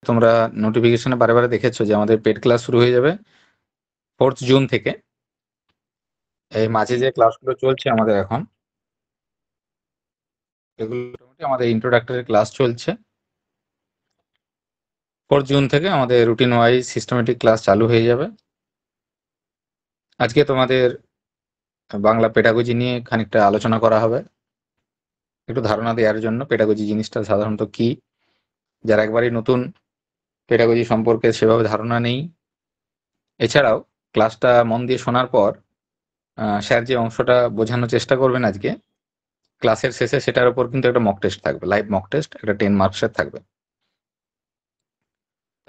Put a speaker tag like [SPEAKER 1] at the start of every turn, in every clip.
[SPEAKER 1] তোমরা নোটিফিকেশনে বারে বারে দেখেছো যে আমাদের পেড ক্লাস শুরু হয়ে যাবে 4th জুন থেকে। এই মাঝে যে ক্লাসগুলো চলছে আমাদের এখন, এগুলো মোটামুটি আমাদের ইন্ট্রোডাক্টরি ক্লাস চলছে। 4th জুন থেকে আমাদের রুটিন ওয়াইজ সিস্টেমেটিক ক্লাস চালু হয়ে যাবে। আজকে তোমাদের বাংলা পেডাগজি নিয়ে খানিকটা আলোচনা করা হবে, একটু ধারণা দেওয়ার জন্য পেডাগজি জিনিসটা সাধারণত কি। যারা একবারই নতুন পেডাগজি সম্পর্কে সেভাবে ধারণা নেই, এছাড়াও ক্লাসটা মন দিয়ে শোনার পর স্যার যে অংশটা বোঝানোর চেষ্টা করবেন আজকে ক্লাসের শেষে, সেটার উপর কিন্তু একটা মক টেস্ট থাকবে, লাইভ মক টেস্ট, একটা 10 মার্কসের থাকবে।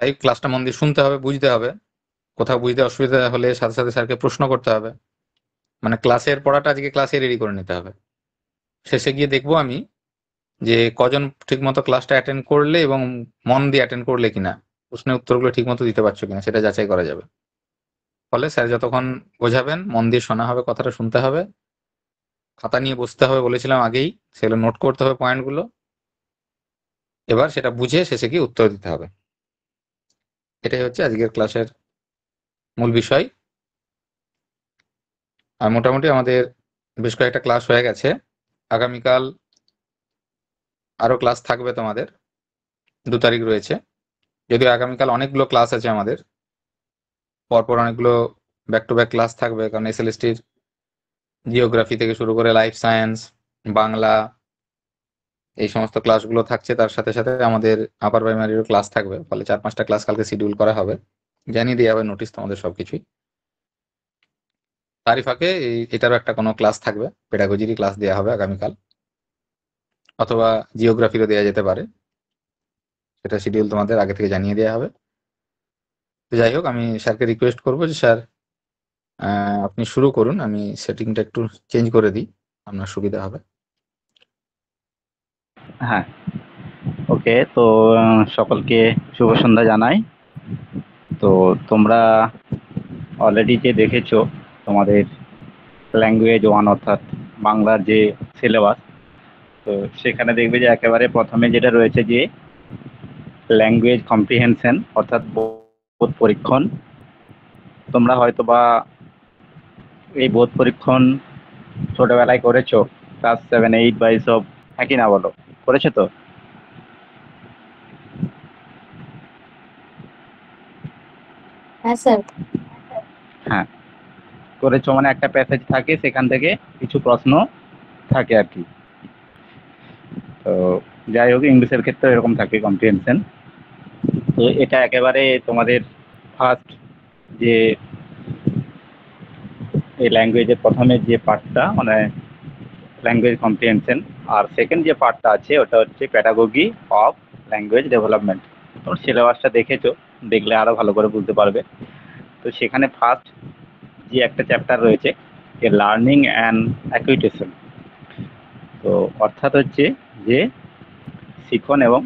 [SPEAKER 1] তাই ক্লাসটা মন দিয়ে শুনতে হবে, বুঝতে হবে। কোথাও বুঝতে অসুবিধা হলে সাথে সাথে স্যারকে প্রশ্ন করতে হবে। মানে ক্লাসের পড়াটা আজকে ক্লাসে রেডি করে নিতে হবে। শেষে গিয়ে দেখবো আমি যে কজন ঠিকমতো ক্লাসটা অ্যাটেন্ড করলে এবং মন দিয়ে অ্যাটেন্ড করলে কিনা, প্রশ্নের উত্তরগুলো ঠিকমতো দিতে পারছো কিনা সেটা যাচাই করা যাবে। ফলে স্যার যতক্ষণ বোঝাবেন মন দিয়ে শোনা হবে, কথাটা শুনতে হবে, খাতা নিয়ে বসতে হবে বলেছিলাম আগেই, সেগুলো নোট করতে হবে পয়েন্টগুলো, এবার সেটা বুঝে শেষে গিয়ে উত্তর দিতে হবে। এটাই হচ্ছে আজকের ক্লাসের মূল বিষয়। আর মোটামুটি আমাদের বেশ কয়েকটা ক্লাস হয়ে গেছে। আগামীকাল আরো ক্লাস থাকবে তোমাদের, 2 তারিখ রয়েছে। যদিও আগামীকাল অনেকগুলো ক্লাস আছে আমাদের, পরপর অনেকগুলো ব্যাক টু ব্যাক ক্লাস থাকবে, কারণ এসএলএসটির জিওগ্রাফি থেকে শুরু করে লাইফ সায়েন্স, বাংলা, এই সমস্ত ক্লাসগুলো থাকছে। তার সাথে সাথে আমাদের আপার প্রাইমারিরও ক্লাস থাকবে, ফলে 4-5টা ক্লাস কালকে শিডিউল করা হবে, জানিয়ে দেওয়া হবে নোটিশ তোমাদের সবকিছুই। তারই ফাঁকে এটারও একটা কোনো ক্লাস থাকবে, পেডাগজিরই ক্লাস দেওয়া হবে আগামীকাল, অথবা জিওগ্রাফিরও দেওয়া যেতে পারে, সেটা শিডিউল তোমাদের আগে থেকে জানিয়ে দেওয়া হবে। তো যাই হোক, আমি স্যারকে রিকোয়েস্ট করবো যে স্যার আপনি শুরু করুন, আমি সেটিংটা একটু চেঞ্জ করে দিই, আপনার সুবিধা হবে।
[SPEAKER 2] হ্যাঁ, ওকে। তো সকলকে শুভ সন্ধ্যা জানাই। তো তোমরা অলরেডি যে দেখেছো তোমাদের ল্যাঙ্গুয়েজ 1 অর্থাৎ বাংলার যে সিলেবাস, তো সেখানে দেখবে যে একেবারে প্রথমে যেটা রয়েছে যে ল্যাঙ্গুয়েজ কম্প্রিহেনশন অর্থাৎ বোধ পরীক্ষণ। তোমরা হয়তো বা এই বোধ পরীক্ষণ ছোটবেলায় করেছো, ক্লাস 7, 8 বা এইসব, হ্যাঁ কি না বলো, করেছো তো?
[SPEAKER 3] হ্যাঁ স্যার।
[SPEAKER 2] হ্যাঁ, করেছো। মানে একটা প্যাসেজ থাকে, সেখান থেকে কিছু প্রশ্ন থাকে আর কি। তো যাই হোক, ইংলিশের ক্ষেত্রে এরকম থাকে কম্প্রিহেনশন। তো এটা একেবারে তোমাদের ফার্স্ট যে এই ল্যাঙ্গুয়েজের প্রথমে যে পার্টটা, মানে ল্যাঙ্গুয়েজ কম্প্রিহেনশন, আর সেকেন্ড যে পার্টটা আছে ওটা হচ্ছে প্যাডাগজি অফ ল্যাঙ্গুয়েজ ডেভেলপমেন্ট। তোমরা সিলেবাসটা দেখেছো, দেখলে আরও ভালো করে বুঝতে পারবে। তো সেখানে ফার্স্ট যে একটা চ্যাপ্টার রয়েছে যে লার্নিং অ্যান্ড অ্যাকুইটেশন। তো অর্থাৎ হচ্ছে যে শিখন এবং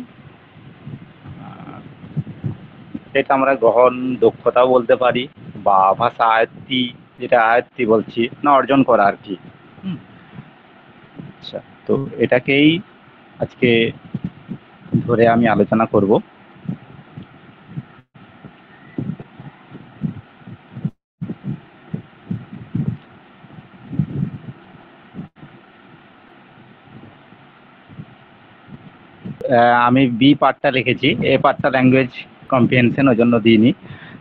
[SPEAKER 2] সেটা আমরা গ্রহণ দক্ষতাও বলতে পারি, বা ভাষা আয়ত্তি, যেটা আয়ত্তি বলছি না, অর্জন করা আর কি। আচ্ছা, তো এটাকেই আজকে ধরে আমি আলোচনা করব। আমি বি পার্টটা লিখেছি, এ পার্টটা ল্যাঙ্গুয়েজ কম্প্রিহেনশন, ওই জন্য দিইনি।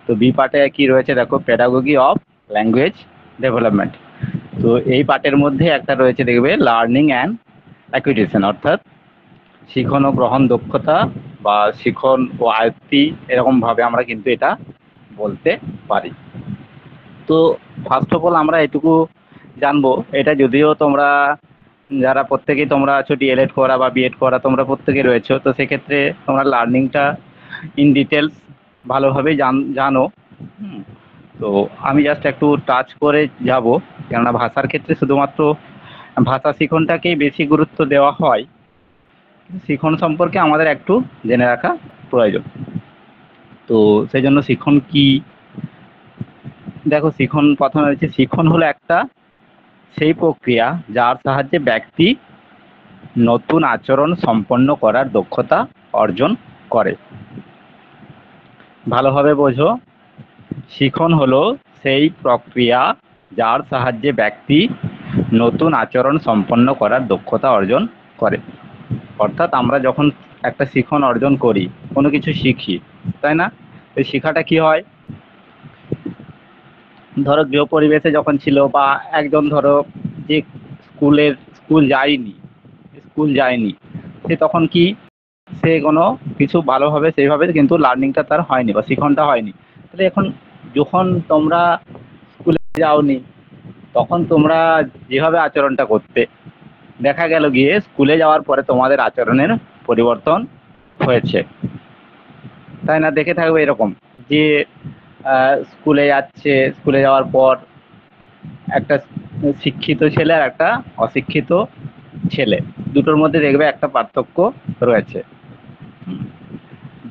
[SPEAKER 2] তো বি পার্টে কি রয়েছে দেখো, প্যাডাগজি অফ ল্যাঙ্গুয়েজ ডেভেলপমেন্ট। তো এই পার্টের মধ্যে একটা রয়েছে দেখবে লার্নিং অ্যান্ড অ্যাকুইজিশন, অর্থাৎ শিখন ও গ্রহণ দক্ষতা বা শিখন ও আয়ত্তি, এরকমভাবে আমরা কিন্তু এটা বলতে পারি। তো ফার্স্ট অফ অল আমরা এটুকু জানবো, এটা যদিও তোমরা যারা প্রত্যেকেই তোমরা আছো ডিএলএড করা বা বিএড করা, তোমরা প্রত্যেকে রয়েছো, তো সেক্ষেত্রে তোমরা লার্নিংটা ইন ডিটেলস ভালোভাবেই জানো। তো আমি জাস্ট একটু টাচ করে যাব, কেননা ভাষার ক্ষেত্রে শুধুমাত্র ভাষা শিখনটাকেই বেশি গুরুত্ব দেওয়া হয়, শিখন সম্পর্কে আমাদের একটু জেনে রাখা প্রয়োজন। তো সেই জন্য শিখন কি, দেখো শিখন প্রথমে হচ্ছে, শিখন হলো একটা সেই প্রক্রিয়া যার সাহায্যে ব্যক্তি নতুন আচরণ সম্পন্ন করার দক্ষতা অর্জন করে। ভালোভাবে বোঝো। শিখন হলো সেই প্রক্রিয়া যার সাহায্যে ব্যক্তি নতুন আচরণ সম্পন্ন করার দক্ষতা অর্জন করে। অর্থাৎ আমরা যখন একটা শিখন অর্জন করি, কোনো কিছু শিখি, তাই না? এই শেখাটা কি হয়? ধরো গৃহ পরিবেশে যখন ছিল, বা একজন ধরো যে স্কুল যায়নি, সে তখন কি, সে কোনো কিছু ভালোভাবে সেইভাবে কিন্তু লার্নিংটা তার হয়নি বা শিখনটা হয়নি। তাহলে এখন যখন তোমরা স্কুলে যাওনি, তখন তোমরা যেভাবে আচরণটা করতে, দেখা গেল গিয়ে স্কুলে যাওয়ার পরে তোমাদের আচরণের পরিবর্তন হয়েছে, তাই না? দেখে থাকবে এরকম যে স্কুলে যাচ্ছে, স্কুলে যাওয়ার পর একটা শিক্ষিত ছেলে আর একটা অশিক্ষিত ছেলে, দুটোর মধ্যে দেখবে একটা পার্থক্য রয়েছে।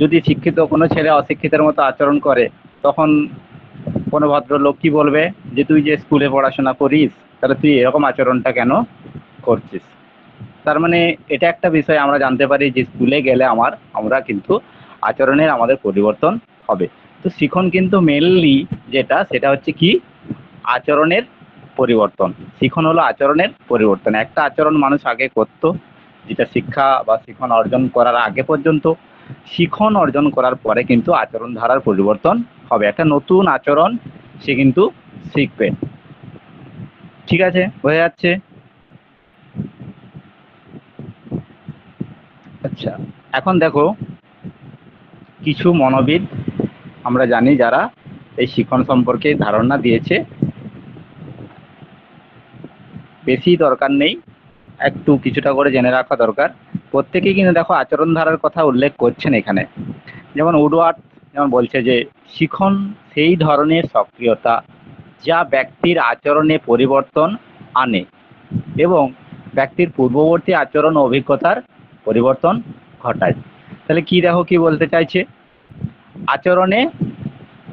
[SPEAKER 2] যদি শিক্ষিত কোনো ছেলে অশিক্ষিতের মতো আচরণ করে, তখন কোনো ভদ্রলোক কি বলবে, যে তুই যে স্কুলে পড়াশোনা করিস, তাহলে তুই এরকম আচরণটা কেন করছিস? তার মানে এটা একটা বিষয় আমরা জানতে পারি যে স্কুলে গেলে আমরা কিন্তু আচরণের আমাদের পরিবর্তন হবে। তো শিখন কিন্তু মেনলি সেটা হচ্ছে কি, আচরণের পরিবর্তন। শিখন হলো আচরণের পরিবর্তন। একটা আচরণ মানুষ আগে করত, যেটা শিক্ষা বা শিখন অর্জন করার আগে পর্যন্ত, শিখন অর্জন করার পরে কিন্তু আচরণ ধারার পরিবর্তন হবে, একটা নতুন আচরণ সে কিন্তু শিখবে। ঠিক আছে, বোঝা যাচ্ছে? আচ্ছা, এখন দেখো, কিছু মনোবিদ আমরা জানি যারা এই শিখন সম্পর্কে ধারণা দিয়েছে। বেশি দরকার নেই, একটু কিছুটা করে জেনে রাখা দরকার। প্রত্যেকেই কিন্তু দেখো আচরণ ধারার কথা উল্লেখ করছেন এখানে। যেমন উডওয়ার্ড যেমন বলছে যে শিখন সেই ধরনের সক্রিয়তা যা ব্যক্তির আচরণে পরিবর্তন আনে এবং ব্যক্তির পূর্ববর্তী আচরণ ও অভিজ্ঞতার পরিবর্তন ঘটায়। তাহলে কি দেখো কি বলতে চাইছে, আচরণে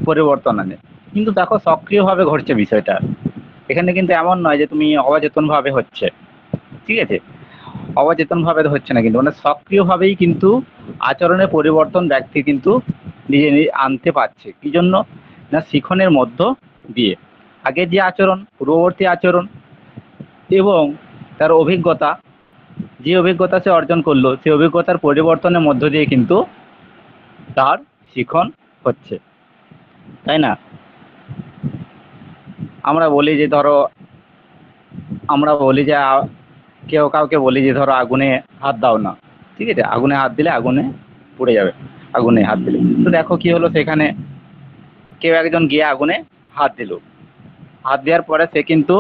[SPEAKER 2] পরিবর্তন আনে, কিন্তু দেখো সক্রিয়ভাবে ঘটছে বিষয়টা। এখানে কিন্তু এমন নয় যে তুমি অবচেতনভাবে হচ্ছে, ঠিক আছে? অবচেতনভাবে হচ্ছে না, কিন্তু মানে সক্রিয়ভাবেই কিন্তু আচরণের পরিবর্তন ব্যক্তি কিন্তু নিজে নিজে আনতে পারছে। কি জন্য? না, শিখনের মধ্য দিয়ে। আগের যে আচরণ, পূর্ববর্তী আচরণ এবং তার অভিজ্ঞতা, যে অভিজ্ঞতা সে অর্জন করলো, সেই অভিজ্ঞতার পরিবর্তনের মধ্য দিয়ে কিন্তু তার শিখন হচ্ছে, তাই না? আমরা বলি যে ধরো, কেউ কাউকে বলি যে ধরো আগুনে হাত দাও না, ঠিক আছে? আগুনে হাত দিলে আগুনে পুড়ে যাবে, আগুনে হাত দিলে। তো দেখো কি হলো, সেখানে কেউ একজন গিয়ে আগুনে হাত দিল, হাত দেওয়ার পরে সে কিন্তু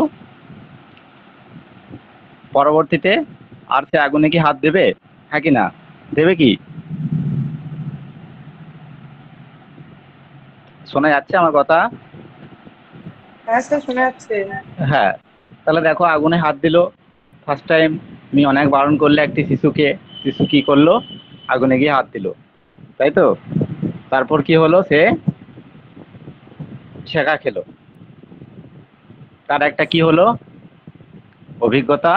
[SPEAKER 2] পরবর্তীতে আর সে আগুনে কি হাত দেবে? হ্যাঁ কি না? দেবে কি? শোনা যাচ্ছে আমার কথা?
[SPEAKER 4] হ্যাঁ স্যার, শোনা যাচ্ছে।
[SPEAKER 2] হ্যাঁ, তাহলে দেখো আগুনে হাত দিল ফার্স্ট টাইম, তুমি অনেক বারণ করলে একটি শিশুকে, শিশু কি করলো? আগুনে গিয়ে হাত দিল, তাই তো? তারপর কি হলো, সে ছেঁকা খেলো, তার একটা কি হলো, অভিজ্ঞতা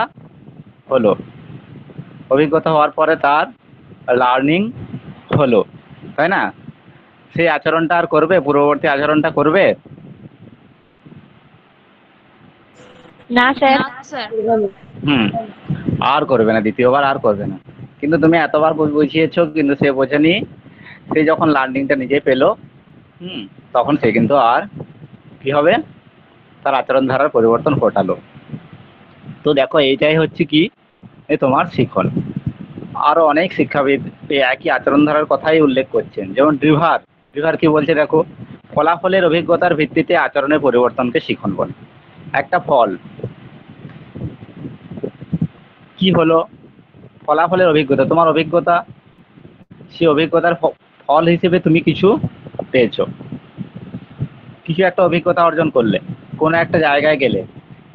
[SPEAKER 2] হলো। অভিজ্ঞতা হওয়ার পরে তার লার্নিং হলো, তাই না? সেই আচরণটা আর করবে? পূর্ববর্তী আচরণটা করবে?
[SPEAKER 3] না স্যার।
[SPEAKER 2] হুম, আর করবে না, দ্বিতীয়বার আর করবে না। কিন্তু তুমি এতবার বুঝিয়েছো, কিন্তু সে বোঝেনি। সে যখন লার্নিংটা নিজে পেলো, তখন সে কিন্তু আর কি হবে, তার আচরণ ধারার পরিবর্তন ঘটালো। তো দেখো এইটাই হচ্ছে কি, এই তোমার শিখন। আরো অনেক শিক্ষাবিদ এই একই আচরণ ধারার কথাই উল্লেখ করছেন। যেমন ড্রিভার কি বলছে দেখো, ফলাফলের অভিজ্ঞতার ভিত্তিতে আচরণের পরিবর্তনকে শিখন বলে। একটা ফল কি হলো, ফলাফলের অভিজ্ঞতা, তোমার অভিজ্ঞতা, সেই অভিজ্ঞতার ফল হিসেবে তুমি কিছু পেয়েছো, কিছু একটা অভিজ্ঞতা অর্জন করলে, কোনো একটা জায়গায় গেলে,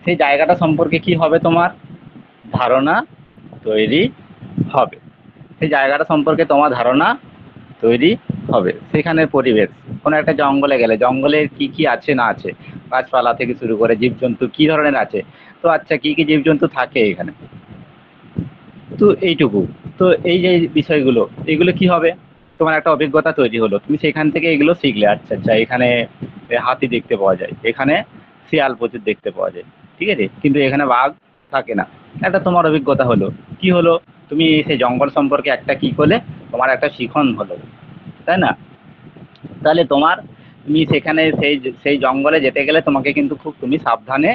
[SPEAKER 2] সেই জায়গাটা সম্পর্কে কি হবে, তোমার ধারণা তৈরি হবে। সেই জায়গাটা সম্পর্কে তোমার ধারণা তৈরি হবে। সেখানের পরিবেশ, কোনো একটা জঙ্গলে গেলে জঙ্গলে কি কি আছে না আছে, গাছপালা থেকে শুরু করে জীবজন্তু কি ধরনের আছে, তো আচ্ছা কি কি জীবজন্তু থাকে এখানে, তো এইটুকু। তো এই যে বিষয়গুলো, এগুলো কি হবে, তোমার একটা অভিজ্ঞতা তৈরি হলো, তুমি সেখান থেকে এগুলো শিখলে, আচ্ছা আচ্ছা এখানে হাতি দেখতে পাওয়া যায়, এখানে শিয়াল প্রচুর দেখতে পাওয়া যায়, ঠিক আছে, কিন্তু এখানে বাঘ থাকে না। একটা তোমার অভিজ্ঞতা হলো, কি হলো, তুমি সেই জঙ্গল সম্পর্কে একটা কি করলে, তোমার একটা শিখন হলো, তাই না? তাহলে তুমি সেখানে সেই সেই জঙ্গলে যেতে গেলে তোমাকে কিন্তু খুব তুমি সাবধানে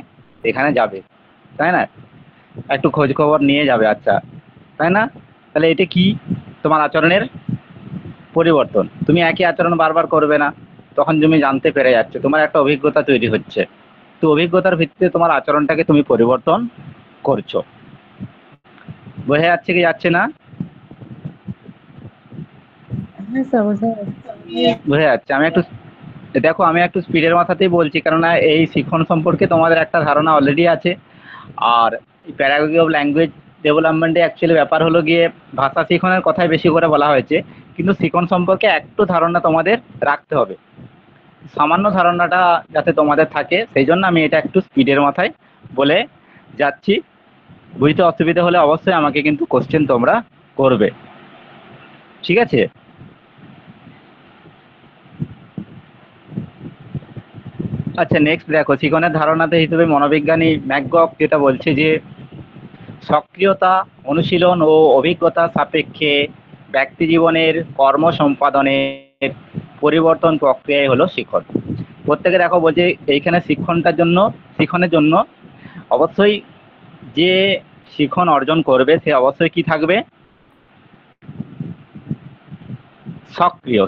[SPEAKER 2] এখানে যাবে, তাই না? একটু খোঁজ খবর নিয়ে যাবে, আচ্ছা, তাই না? তাহলে এটা কি, তোমার আচরণের পরিবর্তন। তুমি একই আচরণ বারবার করবে না, তখন তুমি জানতে পেরে যাচ্ছে, তোমার একটা অভিজ্ঞতা তৈরি হচ্ছে। তো অভিজ্ঞতার ভিত্তিতে তোমার আচরণটাকে তুমি পরিবর্তন করছো। বোঝা যাচ্ছে কি যাচ্ছে না?
[SPEAKER 4] হ্যাঁ স্যার, বোঝা যাচ্ছে।
[SPEAKER 2] বোঝা যাচ্ছে। দেখো আমি একটু স্পিডের মাথাতেই বলছি, কেননা এই শিখন সম্পর্কে তোমাদের একটা ধারণা অলরেডি আছে। আর প্যারাগজি অফ ল্যাঙ্গুয়েজ ডেভেলপমেন্টে অ্যাকচুয়ালি ব্যাপার হলো গিয়ে ভাষা শিখনের কথাই বেশি করে বলা হয়েছে, কিন্তু শিখন সম্পর্কে একটু ধারণা তোমাদের রাখতে হবে, সামান্য ধারণাটা যাতে তোমাদের থাকে, সেই জন্য আমি এটা একটু স্পিডের মাথায় বলে যাচ্ছি। বুঝতে অসুবিধা হলে অবশ্যই আমাকে কিন্তু কোশ্চেন তোমরা করবে, ঠিক আছে? আচ্ছা, নেক্সট দেখো, শিখনের ধারণাতে হিসেবে মনোবিজ্ঞানী ম্যাকগক যেটা বলছে যে সক্রিয়তা, অনুশীলন ও অভিজ্ঞতা সাপেক্ষে ব্যক্তি জীবনের কর্ম সম্পাদনের পরিবর্তন প্রক্রিয়াই হলো শিখন। প্রত্যেকে দেখো বলছে এইখানে শিখনের জন্য অবশ্যই যে শিখন অর্জন করবে সে অবশ্যই কি থাকবে,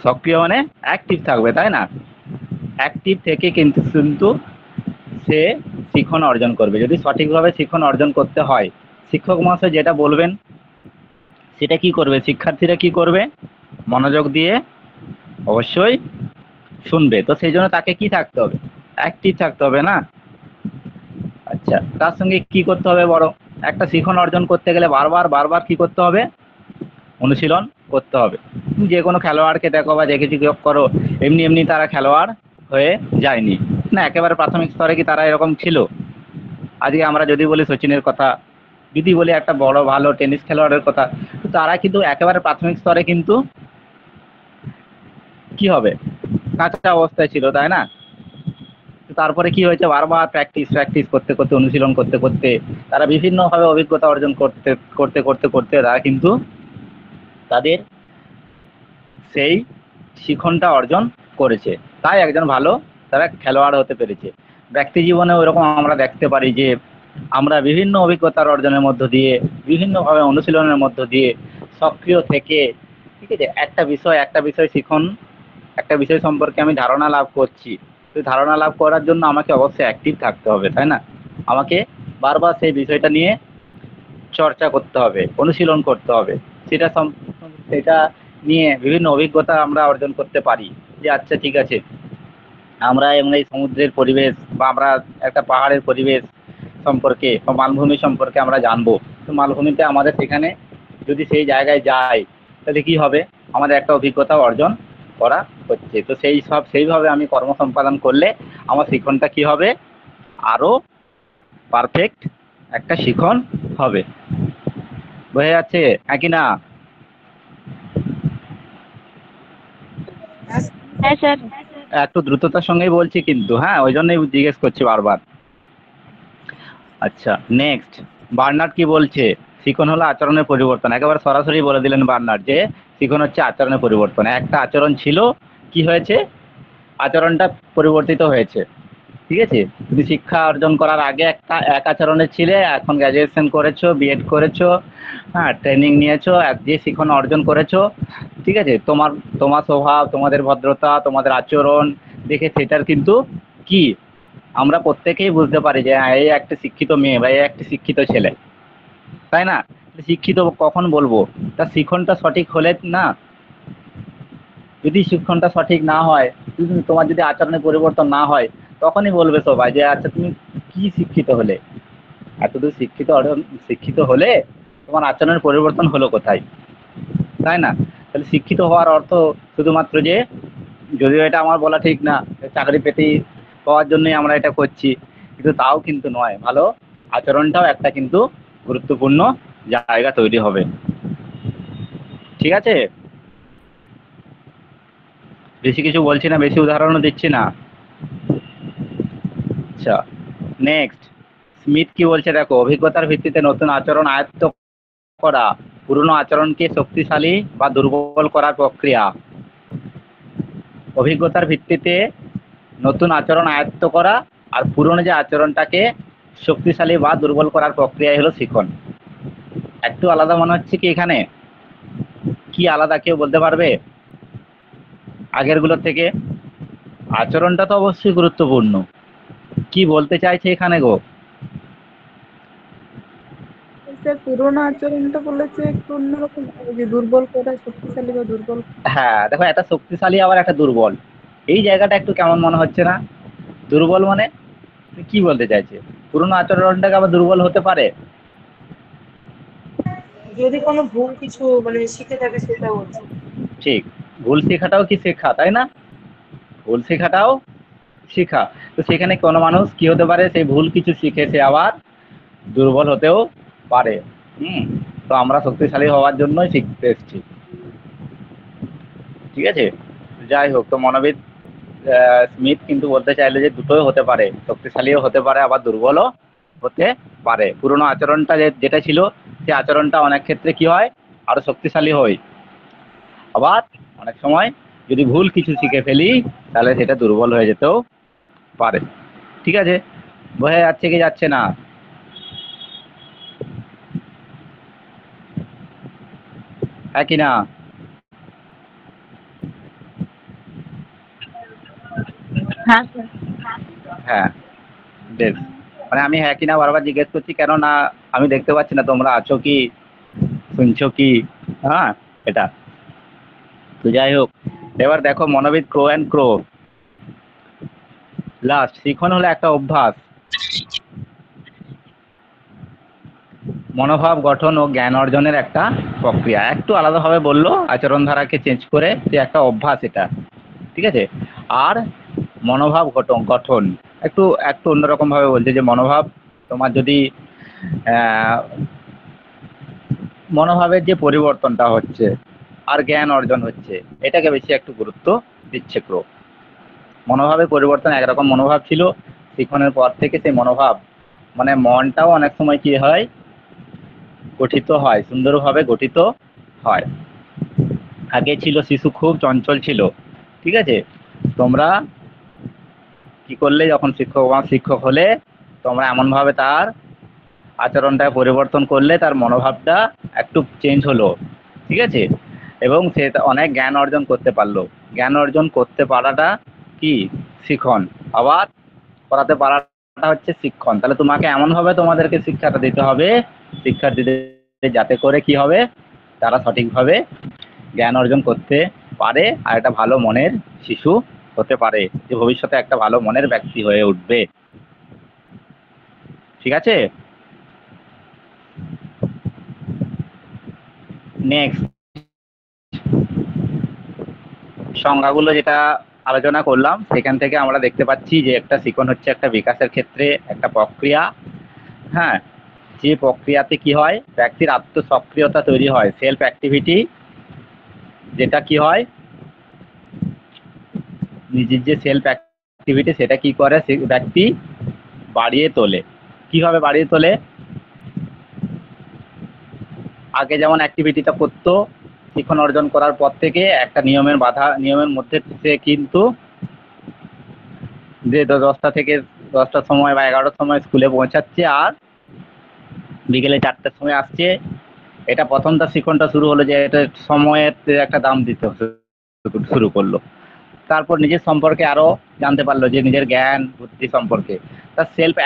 [SPEAKER 2] সক্রিয় মানে অ্যাক্টিভ থাকবে, তাই না? অ্যাক্টিভ থেকে কিন্তু সে শিখন অর্জন করবে। যদি সঠিকভাবে শিখন অর্জন করতে হয়, শিক্ষক মহাশয় যেটা বলবেন সেটা কি করবে, শিক্ষার্থীরা কি করবে, মনোযোগ দিয়ে অবশ্যই শুনবে। তো সেই জন্য তাকে কি থাকতে হবে, অ্যাক্টিভ থাকতে হবে না? আচ্ছা, তার সঙ্গে কি করতে হবে, বড় একটা শিখন অর্জন করতে গেলে বারবার কি করতে হবে, অনুশীলন করতে হবে। তুমি যে কোনো খেলোয়াড়কে দেখো বা দেখে জিজ্ঞেস করো, এমনি এমনি তারা খেলোয়াড় হয়ে যায়নি না, একেবারে প্রাথমিক স্তরে কি তারা এরকম ছিল? আজকে আমরা যদি বলি সচিনের কথা, যদি বলি একটা বড় ভালো টেনিস খেলোয়াড়ের কথা, তো তারা কিন্তু একেবারে প্রাথমিক স্তরে কিন্তু কি হবে, কাঁচা অবস্থায় ছিল, তাই না? তো তারপরে কি হয়েছে, বারবার প্র্যাকটিস করতে করতে, অনুশীলন করতে করতে তারা বিভিন্নভাবে অভিজ্ঞতা অর্জন করতে করতে করতে করতে তারা কিন্তু তাদের সেই শিখনটা অর্জন করেছে, তাই একজন ভালো তারা খেলোয়াড় হতে পেরেছে। ব্যক্তি জীবনে ওইরকম আমরা দেখতে পারি যে আমরা বিভিন্ন অভিজ্ঞতার অর্জনের মধ্য দিয়ে, বিভিন্নভাবে অনুশীলনের মধ্য দিয়ে সক্রিয় থেকে, ঠিক আছে, একটা বিষয় শিখন, একটা বিষয় সম্পর্কে আমি ধারণা লাভ করছি, তো ধারণা লাভ করার জন্য আমাকে অবশ্যই অ্যাক্টিভ থাকতে হবে, তাই না? আমাকে বারবার সেই বিষয়টা নিয়ে চর্চা করতে হবে, অনুশীলন করতে হবে, সেটা নিয়ে বিভিন্ন অভিজ্ঞতা আমরা অর্জন করতে পারি। যে আচ্ছা ঠিক আছে, আমরা এমন এই সমুদ্রের পরিবেশ বা আমরা একটা পাহাড়ের পরিবেশ সম্পর্কে বা মালভূমি সম্পর্কে আমরা জানবো। তো মালভূমিতে আমাদের সেখানে যদি সেই জায়গায় যাই, তাহলে কি হবে, আমাদের একটা অভিজ্ঞতা অর্জন করা হচ্ছে। তো সেইভাবে আমি কর্ম সম্পাদন করলে আমার শিখনটা কি হবে, আরও পারফেক্ট একটা শিখন হবে। বোঝা যাচ্ছে একই না?
[SPEAKER 3] হ্যাঁ স্যার।
[SPEAKER 2] একটু দ্রুততার সঙ্গেই বলছি কিন্তু, হ্যাঁ, ওই জন্যই জিজ্ঞেস করছি বারবার। আচ্ছা, নেক্সট, বার্নার্ড কি বলছে, শিখন হলো আচরণের পরিবর্তন। একেবারে সরাসরি বলে দিলেন বার্নার্ড যে শিখন হচ্ছে আচরণের পরিবর্তন। একটা আচরণ ছিল, কি হয়েছে, আচরণটা পরিবর্তিত হয়েছে, ঠিক আছে? তুমি শিক্ষা অর্জন করার আগে এক আচরণের ছিলে, এখন গ্র্যাজুয়েশন করেছো, বিএড করেছো, হ্যাঁ, ট্রেনিং নিয়েছো, যে শিখন অর্জন করেছো, ঠিক আছে, তোমার স্বভাব, তোমাদের ভদ্রতা, তোমাদের আচরণ দেখে সেটার কিন্তু কি আমরা প্রত্যেকেই বুঝতে পারি যে হ্যাঁ, এই একটা শিক্ষিত মেয়ে বা এই একটা শিক্ষিত ছেলে, তাই না? শিক্ষিত কখন বলবো, তার শিখনটা সঠিক হলে না। যদি শিক্ষণটা সঠিক না হয়, তোমার যদি আচরণের পরিবর্তন না হয়, তখনই বলবে সবাই যে আচ্ছা তুমি কি শিক্ষিত হলে, এতদূর শিক্ষিত হলে তোমার আচরণের পরিবর্তন হলো কোথায়, তাই না? তাহলে শিক্ষিত হওয়ার অর্থ শুধুমাত্র যে, যদিও এটা আমার বলা ঠিক না, চাকরি পেতেই পাওয়ার জন্যই আমরা এটা করছি, কিন্তু তাও কিন্তু নয়, ভালো আচরণটাও একটা কিন্তু গুরুত্বপূর্ণ জায়গা তৈরি হবে, ঠিক আছে? বেশি কিছু বলছি না, বেশি উদাহরণও দিচ্ছি না। আচ্ছা, নেক্সট স্মিথ কি বলছে দেখো, অভিজ্ঞতার ভিত্তিতে নতুন আচরণ আয়ত্ত করা পুরনো আচরণকে শক্তিশালী বা দুর্বল করার প্রক্রিয়া। অভিজ্ঞতার ভিত্তিতে নতুন আচরণ আয়ত্ত করা আর পুরনো যে আচরণটাকে শক্তিশালী বা দুর্বল করার প্রক্রিয়াই হলো শিখন। একটু আলাদা মনে হচ্ছে কি এখানে? কি আলাদা কেউ বলতে পারবে আগেরগুলোর থেকে? আচরণটা তো অবশ্যই গুরুত্বপূর্ণ, কি বলতে চাইছে এখানে গো?
[SPEAKER 4] স্যার পুরোনো আচরণটা বলেছে একটু অন্যরকম ভাবে, যে দুর্বল করা, শক্তিশালী বা দুর্বল।
[SPEAKER 2] হ্যাঁ দেখো, একটা শক্তিশালী আবার একটা দুর্বল, এই জায়গাটা একটু কেমন মনে হচ্ছে না? দুর্বল মানে কি বলতে চাইছে? পুরোনো আচরণটাকে আবার দুর্বল হতে পারে?
[SPEAKER 5] যদি কোনো ভুল কিছু মানে শিখে থাকে সেটা বলছি।
[SPEAKER 2] ঠিক, ভুল শেখাটাও কি শেখা, তাই না? ভুল শেখাটাও শিখা। তো সেখানে কোনো মানুষ কি হতে পারে, সেই ভুল কিছু শিখে সে আবার দুর্বল হতেও পারে। তো আমরা শক্তিশালী হওয়ার জন্যই শিখতে এসেছি, ঠিক আছে? যাই হোক, তো মনোবিদ স্মিথ কিন্তু বলতে চাইলে যে দুটোই হতে পারে, শক্তিশালীও হতে পারে আবার দুর্বলও হতে পারে। পুরনো আচরণটা যেটা ছিল সেই আচরণটা অনেক ক্ষেত্রে কি হয়, আরো শক্তিশালী হয়। আবার অনেক সময় যদি ভুল কিছু শিখে ফেলি তাহলে সেটা দুর্বল হয়ে যেতেও পারে। ঠিক আছে, বোঝা যাচ্ছে কি যাচ্ছে না? হ্যাঁ কি না?
[SPEAKER 3] হ্যাঁ স্যার।
[SPEAKER 2] হ্যাঁ, বেশ। মানে আমি হ্যাঁ কি না বারবার জিজ্ঞেস করছি কেন না, আমি দেখতে পাচ্ছি না তোমরা আছো কি, শুনছো কি। হ্যাঁ, এটা তো যাই হোক। এবার দেখো মনোবিদ ক্রো অ্যান্ড ক্রো, লাস্ট শিখন হলো একটা অভ্যাস, মনোভাব গঠন ও জ্ঞান অর্জনের একটা প্রক্রিয়া। একটু আলাদাভাবে বললো, আচরণ ধারাকে চেঞ্জ করে, যে একটা অভ্যাস এটা, ঠিক আছে? আর মনোভাব গঠন গঠন একটু একটু অন্যরকম ভাবে বলছে, যে মনোভাব তোমার যদি মনোভাবের যে পরিবর্তনটা হচ্ছে আর জ্ঞান অর্জন হচ্ছে, এটাকে বেশি একটু গুরুত্ব দিচ্ছে ক্রো। মনোভাবের পরিবর্তন, একরকম মনোভাব ছিল, শিখনের পর থেকে সেই মনোভাব মানে মনটাও অনেক সময় কি হয়, গঠিত হয়, সুন্দরভাবে গঠিত হয়। আগে ছিল শিশু খুব চঞ্চল ছিল, ঠিক আছে? তোমরা কি করলে, যখন শিক্ষক হলে তোমরা এমনভাবে তার আচরণটা পরিবর্তন করলে তার মনোভাবটা একটু চেঞ্জ হলো, ঠিক আছে? এবং সে অনেক জ্ঞান অর্জন করতে পারলো। জ্ঞান অর্জন করতে পারাটা কি শিখন, আবার করাতে পারাটা হচ্ছে শিক্ষণ। তাহলে তোমাকে এমনভাবে তোমাদেরকে শিক্ষাটা দিতে হবে, শিক্ষার্থীদের, যাতে করে কি হবে, তারা সঠিকভাবে জ্ঞান অর্জন করতে পারে আর একটা ভালো মনের শিশু হতে পারে, যে ভবিষ্যতে একটা ভালো মনের ব্যক্তি হয়ে উঠবে। ঠিক আছে, নেক্সট সংজ্ঞাগুলো যেটা আলোচনা করলাম সেখান থেকে আমরা দেখতে পাচ্ছি যে একটা শিখন হচ্ছে একটা বিকাশের ক্ষেত্রে একটা প্রক্রিয়া। হ্যাঁ, যে প্রক্রিয়াতে কি হয়, ব্যক্তির আত্মসক্রিয়তা তৈরি হয়, সেলফ অ্যাক্টিভিটি, যেটা কি হয়, নিজের যে সেলফ অ্যাক্টিভিটি সেটা কি করে সে ব্যক্তি বাড়িয়ে তোলে। কিভাবে বাড়িয়ে তোলে? আগে যেমন অ্যাক্টিভিটিটা করতো, শিখন অর্জন করার পর থেকে একটা নিয়মের মধ্যে সে কিন্তু, যে 10টা থেকে 10টার সময় বা 11টার সময় স্কুলে পৌঁছাচ্ছে আর বিকেলে 4টার সময় আসছে, এটা প্রথম তার শিখনটা শুরু হলো, যে এটা সময়ের একটা দাম দিতে শুরু করলো। তারপর নিজের সম্পর্কে আরো জানতে পারলো, যে নিজের জ্ঞান বুদ্ধি সম্পর্কে, তার সেলফ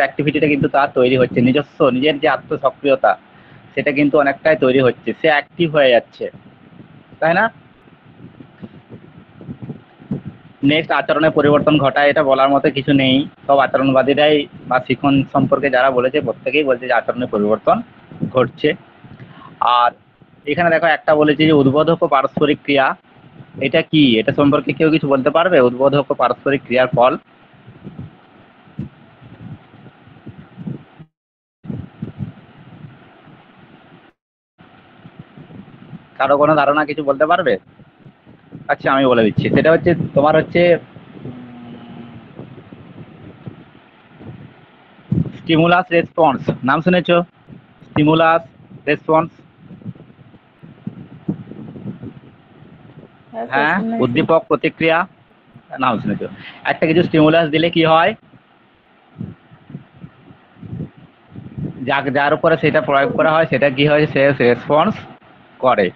[SPEAKER 2] অ্যাক্টিভিটিটা কিন্তু তার তৈরি হচ্ছে, নিজের যে আত্মসক্রিয়তা সেটা কিন্তু অনেকটাই তৈরি হচ্ছে, সে অ্যাক্টিভ হয়ে যাচ্ছে, তাই না? নেক্সট আচরণের পরিবর্তন ঘটায়, এটা বলার মতো কিছু নেই, সব আচরণবাদীরাই বা শিখন সম্পর্কে যারা বলেছে প্রত্যেকেই বলছে যে আচরণের পরিবর্তন ঘটছে। আর এখানে দেখো একটা বলেছে যে উদ্বোধক ও পারস্পরিক ক্রিয়া, এটা কি, এটা সম্পর্কে কেউ কিছু বলতে পারবে? উদ্বোধক ও পারস্পরিক ক্রিয়ার ফল কারো কোনো ধারণা, কিছু বলতে পারবে? আচ্ছা আমি বলে দিচ্ছি, সেটা হচ্ছে তোমার হচ্ছে স্টিমুলাস রেসপন্স, নাম শুনেছো? Stimulus response.
[SPEAKER 4] হ্যাঁ স্যার
[SPEAKER 2] হ্যাঁ,
[SPEAKER 4] শুনেছি।
[SPEAKER 2] উদ্দীপক প্রতিক্রিয়া, নাম শুনেছো। একটা কিছু স্টিমুলাস দিলে কি হয়, যার উপরে সেটা প্রয়োগ করা হয় সেটা কি হয়, সে রেসপন্স করে।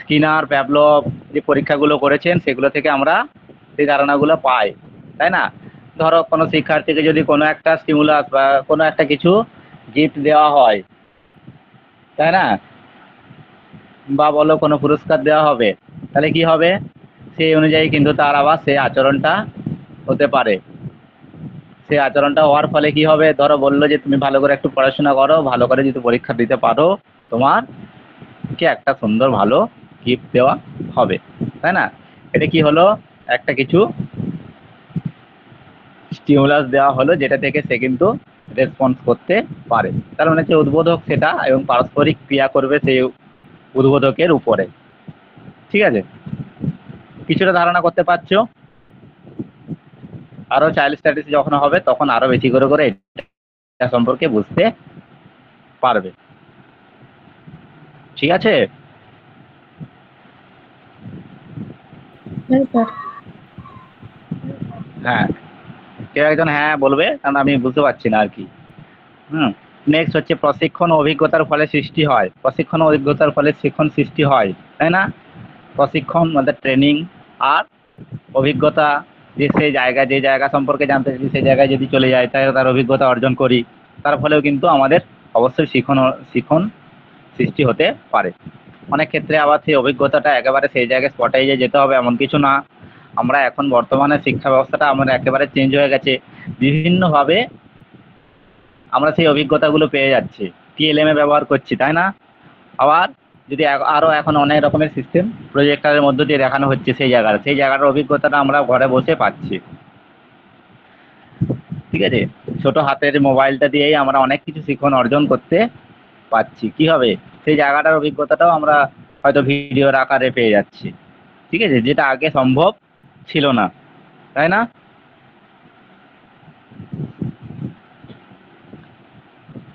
[SPEAKER 2] স্কিনার প্যাভলভ যে পরীক্ষাগুলো করেছেন সেগুলো থেকে আমরা সেই ধারণাগুলো পাই, তাই না? ধরো কোনো শিক্ষার্থীকে যদি কোনো একটা স্টিমুলাস বা কোনো একটা কিছু গিফট দেওয়া হয়, তাই না, বা বলো কোনো পুরস্কার দেওয়া হবে, তাহলে কি হবে, সেই অনুযায়ী কিন্তু তার আবার সেই আচরণটা হতে পারে। সেই আচরণটা হওয়ার ফলে কি হবে, ধরো বললো যে তুমি ভালো করে একটু পড়াশোনা করো, ভালো করে যদি পরীক্ষা দিতে পারো তোমার কে একটা সুন্দর ভালো গিফট দেওয়া হবে, তাই না? এটা কি হলো, একটা কিছু স্টিমুলাস দেওয়া হলো যেটা থেকে সে কিন্তু রেসপন্স করতে পারে। তার মানে হচ্ছে উদ্বোধক সেটা এবং পারস্পরিক ক্রিয়া করবে সেই উদ্বোধকের উপরে। ঠিক আছে, কিছুটা ধারণা করতে পারছো? আরো চাইল্ড স্ট্যাটিস যখন হবে তখন আরো বেশি করে করে এটা সম্পর্কে বুঝতে পারবে। ঠিক আছে?
[SPEAKER 4] হ্যাঁ স্যার।
[SPEAKER 2] হ্যাঁ, কেউ একজন হ্যাঁ বলবে, কারণ আমি বুঝতে পারছি না আর কি। নেক্সট হচ্ছে প্রশিক্ষণ ও অভিজ্ঞতার ফলে সৃষ্টি হয়। প্রশিক্ষণ ও অভিজ্ঞতার ফলে শিক্ষণ সৃষ্টি হয়, তাই না? প্রশিক্ষণ মানে ট্রেনিং, আর অভিজ্ঞতা যে সেই জায়গায় যে জায়গা সম্পর্কে জানতে চাইছি সেই জায়গায় যদি চলে যায় তাহলে তার অভিজ্ঞতা অর্জন করি, তার ফলেও কিন্তু আমাদের অবশ্যই শিখন সৃষ্টি হতে পারে। অনেক ক্ষেত্রে আবার সেই অভিজ্ঞতাটা একেবারে সেই জায়গায় স্পটে যে যেতে হবে এমন কিছু না। আমরা এখন বর্তমানে শিক্ষা ব্যবস্থাটা আমাদের একেবারে চেঞ্জ হয়ে গেছে, বিভিন্নভাবে আমরা সেই অভিজ্ঞতাগুলো পেয়ে যাচ্ছি, টিএলএম ব্যবহার করছি, তাই না? আবার যদি আরও এখন অনেক রকমের সিস্টেম প্রজেক্টরের মধ্য দিয়ে দেখানো হচ্ছে সেই জায়গাটার অভিজ্ঞতাটা আমরা ঘরে বসে পাচ্ছি। ঠিক আছে, ছোট হাতের মোবাইলটা দিয়েই আমরা অনেক কিছু শিখন অর্জন করতে পাচ্ছি। কি হবে, সেই জায়গাটার অভিজ্ঞতাটাও আমরা হয়তো ভিডিওর আকারে পেয়ে যাচ্ছি। ঠিক আছে, যেটা আগে সম্ভব ছিল না, তাই না?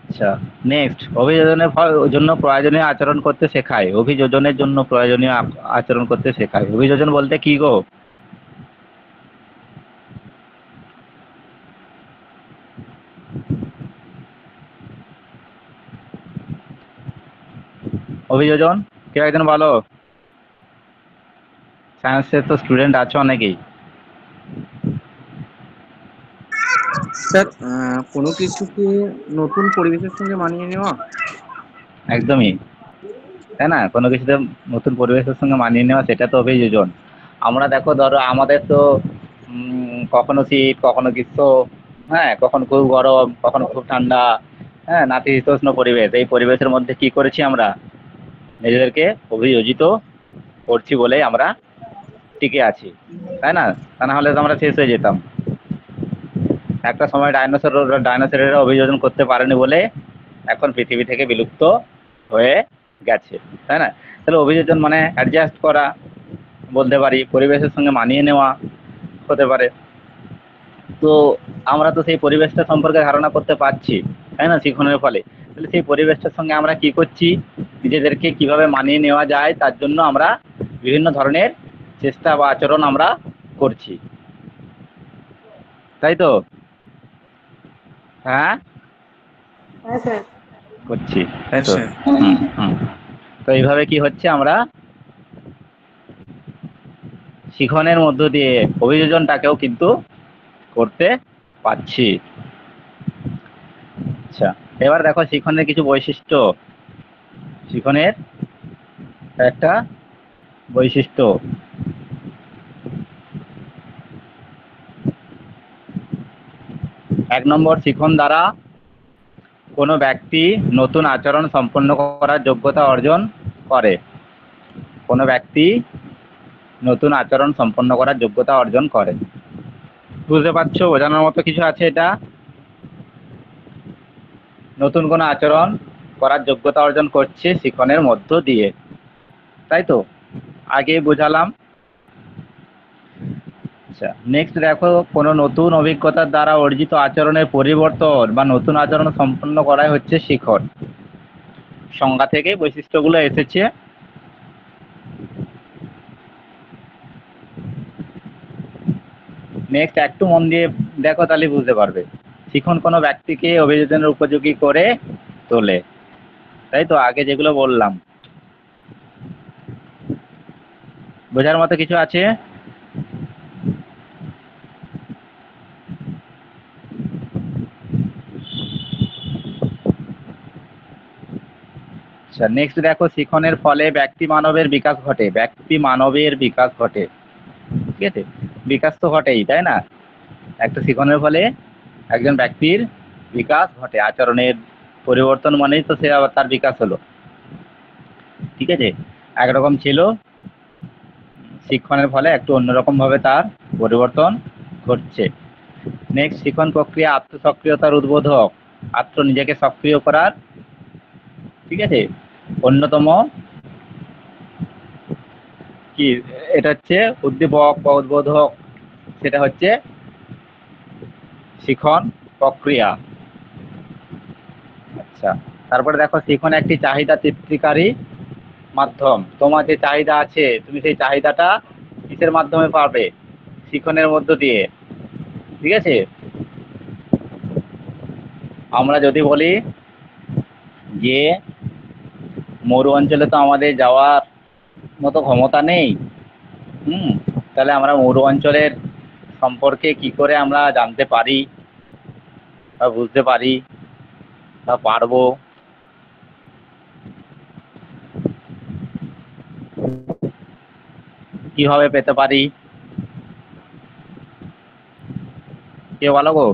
[SPEAKER 2] আচ্ছা, নেক্সট, অভিযোজনের জন্য প্রয়োজনীয় আচরণ করতে শেখায়। অভিযোজনের জন্য প্রয়োজনীয় আচরণ করতে শেখায়। অভিযোজন বলতে কি গো? অভিযোজন কেউ একজন বলো, সায়েন্সের তো স্টুডেন্ট আছো অনেকেই।
[SPEAKER 6] স্যার কোনো কিছুকে নতুন পরিবেশের সঙ্গে মানিয়ে নেওয়া।
[SPEAKER 2] একদমই, তাই না? কোনো কিছুতে নতুন পরিবেশের সঙ্গে মানিয়ে নেওয়া, সেটা তো অভিযোজন। আমরা দেখো, ধরো আমাদের তো কখনো শীত, কখনো গ্রীষ্ম, হ্যাঁ, কখনো খুব গরম, কখনো খুব ঠান্ডা, হ্যাঁ, নাতিশীতোষ্ণ পরিবেশ। এই পরিবেশের মধ্যে কি করেছি আমরা, নিজেদেরকে অভিযোজিত করছি বলেই আমরা টিকে আছি, তাই না? তা না হলে তো আমরা শেষ হয়ে যেতাম। একটা সময় ডাইনোসরেরা অভিযোজন করতে পারেনি বলে এখন পৃথিবী থেকে বিলুপ্ত হয়ে গেছে, তাই না? তাহলে অভিযোজন মানে অ্যাডজাস্ট করা বলতে পারি, পরিবেশের সঙ্গে মানিয়ে নেওয়া হতে পারে। তো আমরা তো সেই পরিবেশটা সম্পর্কে ধারণা করতে পারছি, তাই না, শিখনের ফলে। তাহলে সেই পরিবেশটার সঙ্গে আমরা কি করছি, নিজেদেরকে কিভাবে মানিয়ে নেওয়া যায় তার জন্য আমরা বিভিন্ন ধরনের চেষ্টা বা আচরণ আমরা করছি, তাই তো? হ্যাঁ,
[SPEAKER 5] হ্যাঁ স্যার।
[SPEAKER 2] করছি, তাই তো?
[SPEAKER 6] স্যার
[SPEAKER 2] তো এইভাবে কি হচ্ছে, আমরা শিখনের মধ্য দিয়ে অভিযোজনটাকেও কিন্তু করতে পারছি। আচ্ছা, এবার দেখো শিখনের কিছু বৈশিষ্ট্য। শিখনের একটা বৈশিষ্ট্য, 1 নম্বর, শিখন দ্বারা কোনো ব্যক্তি নতুন আচরণ সম্পন্ন করার যোগ্যতা অর্জন করে। কোনো ব্যক্তি নতুন আচরণ সম্পন্ন করার যোগ্যতা অর্জন করে। বুঝতে পারছো, বোঝানোর মতো কিছু আছে এটা? নতুন কোনো আচরণ করার যোগ্যতা অর্জন করছে শিখনের মধ্য দিয়ে, তাই তো? আগে বোঝালাম আচ্ছা, নেক্সট দেখো, কোনো নতুন অভিজ্ঞতার দ্বারা অর্জিত আচরণের পরিবর্তন বা নতুন আচরণ সম্পন্ন করাই হচ্ছে শিখন। সংজ্ঞা থেকে বৈশিষ্ট্যগুলো এসেছে। নেক্সট একটু মন দিয়ে দেখো, তাহলে বুঝতে পারবে। শিখন কোনো ব্যক্তিকে অভিযোজনের উপযোগী করে তোলে, তাই তো আগে যেগুলো বললাম। বোঝার মতো কিছু আছে? আচ্ছা, নেক্সট দেখো, শিখনের ফলে ব্যক্তি মানবের বিকাশ ঘটে। ব্যক্তি মানবের বিকাশ ঘটে, ঠিক আছে? বিকাশ তো ঘটেই, তাই না? একটা শিখনের ফলে একজন ব্যক্তির বিকাশ ঘটে, আচরণের পরিবর্তন মানেই তো সে আবার তার বিকাশ হলো, ঠিক আছে? একরকম ছিল, শিক্ষণের ফলে একটু অন্যরকম ভাবে তার পরিবর্তন ঘটছে। নেক্সট, শিখন প্রক্রিয়া আত্মসক্রিয়তার উদ্বোধক। নিজেকে সক্রিয় করার, ঠিক আছে, অন্যতম কি এটা হচ্ছে উদ্দীপক বা উদ্বোধক, সেটা হচ্ছে শিখন প্রক্রিয়া। আচ্ছা, তারপরে দেখো, শিখন একটি চাহিদা তৃপ্তিকারী মাধ্যম। তোমার যে চাহিদা আছে, তুমি সেই চাহিদাটা কিসের মাধ্যমে পাবে? শিখনের মধ্য দিয়ে, ঠিক আছে? আমরা যদি বলি যে মরু অঞ্চলে তো আমাদের যাওয়ার মতো ক্ষমতা নেই, তাহলে আমরা মরু অঞ্চলের সম্পর্কে কি করে আমরা জানতে পারি বা বুঝতে পারি বা পারবো? কিভাবে পেতে পারি? কে বলো গো?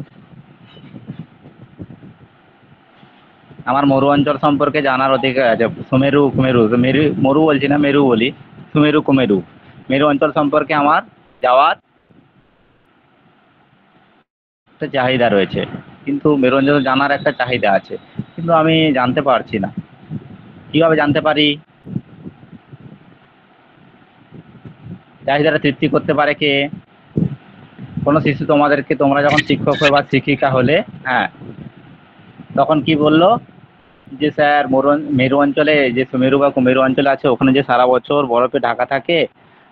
[SPEAKER 2] আমার মরু অঞ্চল সম্পর্কে জানার অধিকার আছে। সুমেরু কুমেরু, মেরু মরু বলছি না, মেরু বলি, সুমেরু কুমেরু, মেরু অঞ্চল সম্পর্কে আমার যাওয়ার একটা চাহিদা রয়েছে, কিন্তু মেরু অঞ্চল জানার একটা চাহিদা আছে, কিন্তু আমি জানতে পারছি না। কিভাবে জানতে পারি? চাহিদাটা তৃপ্তি করতে পারে কে? কোনো শিশু তোমাদেরকে, তোমরা যখন শিক্ষক হয়ে বা শিক্ষিকা হলে, হ্যাঁ, তখন কি বললো যে স্যার মেরু অঞ্চলে যে সুমেরু বা কুমেরু অঞ্চলে আছে, ওখানে যে সারা বছর বরফে ঢাকা থাকে,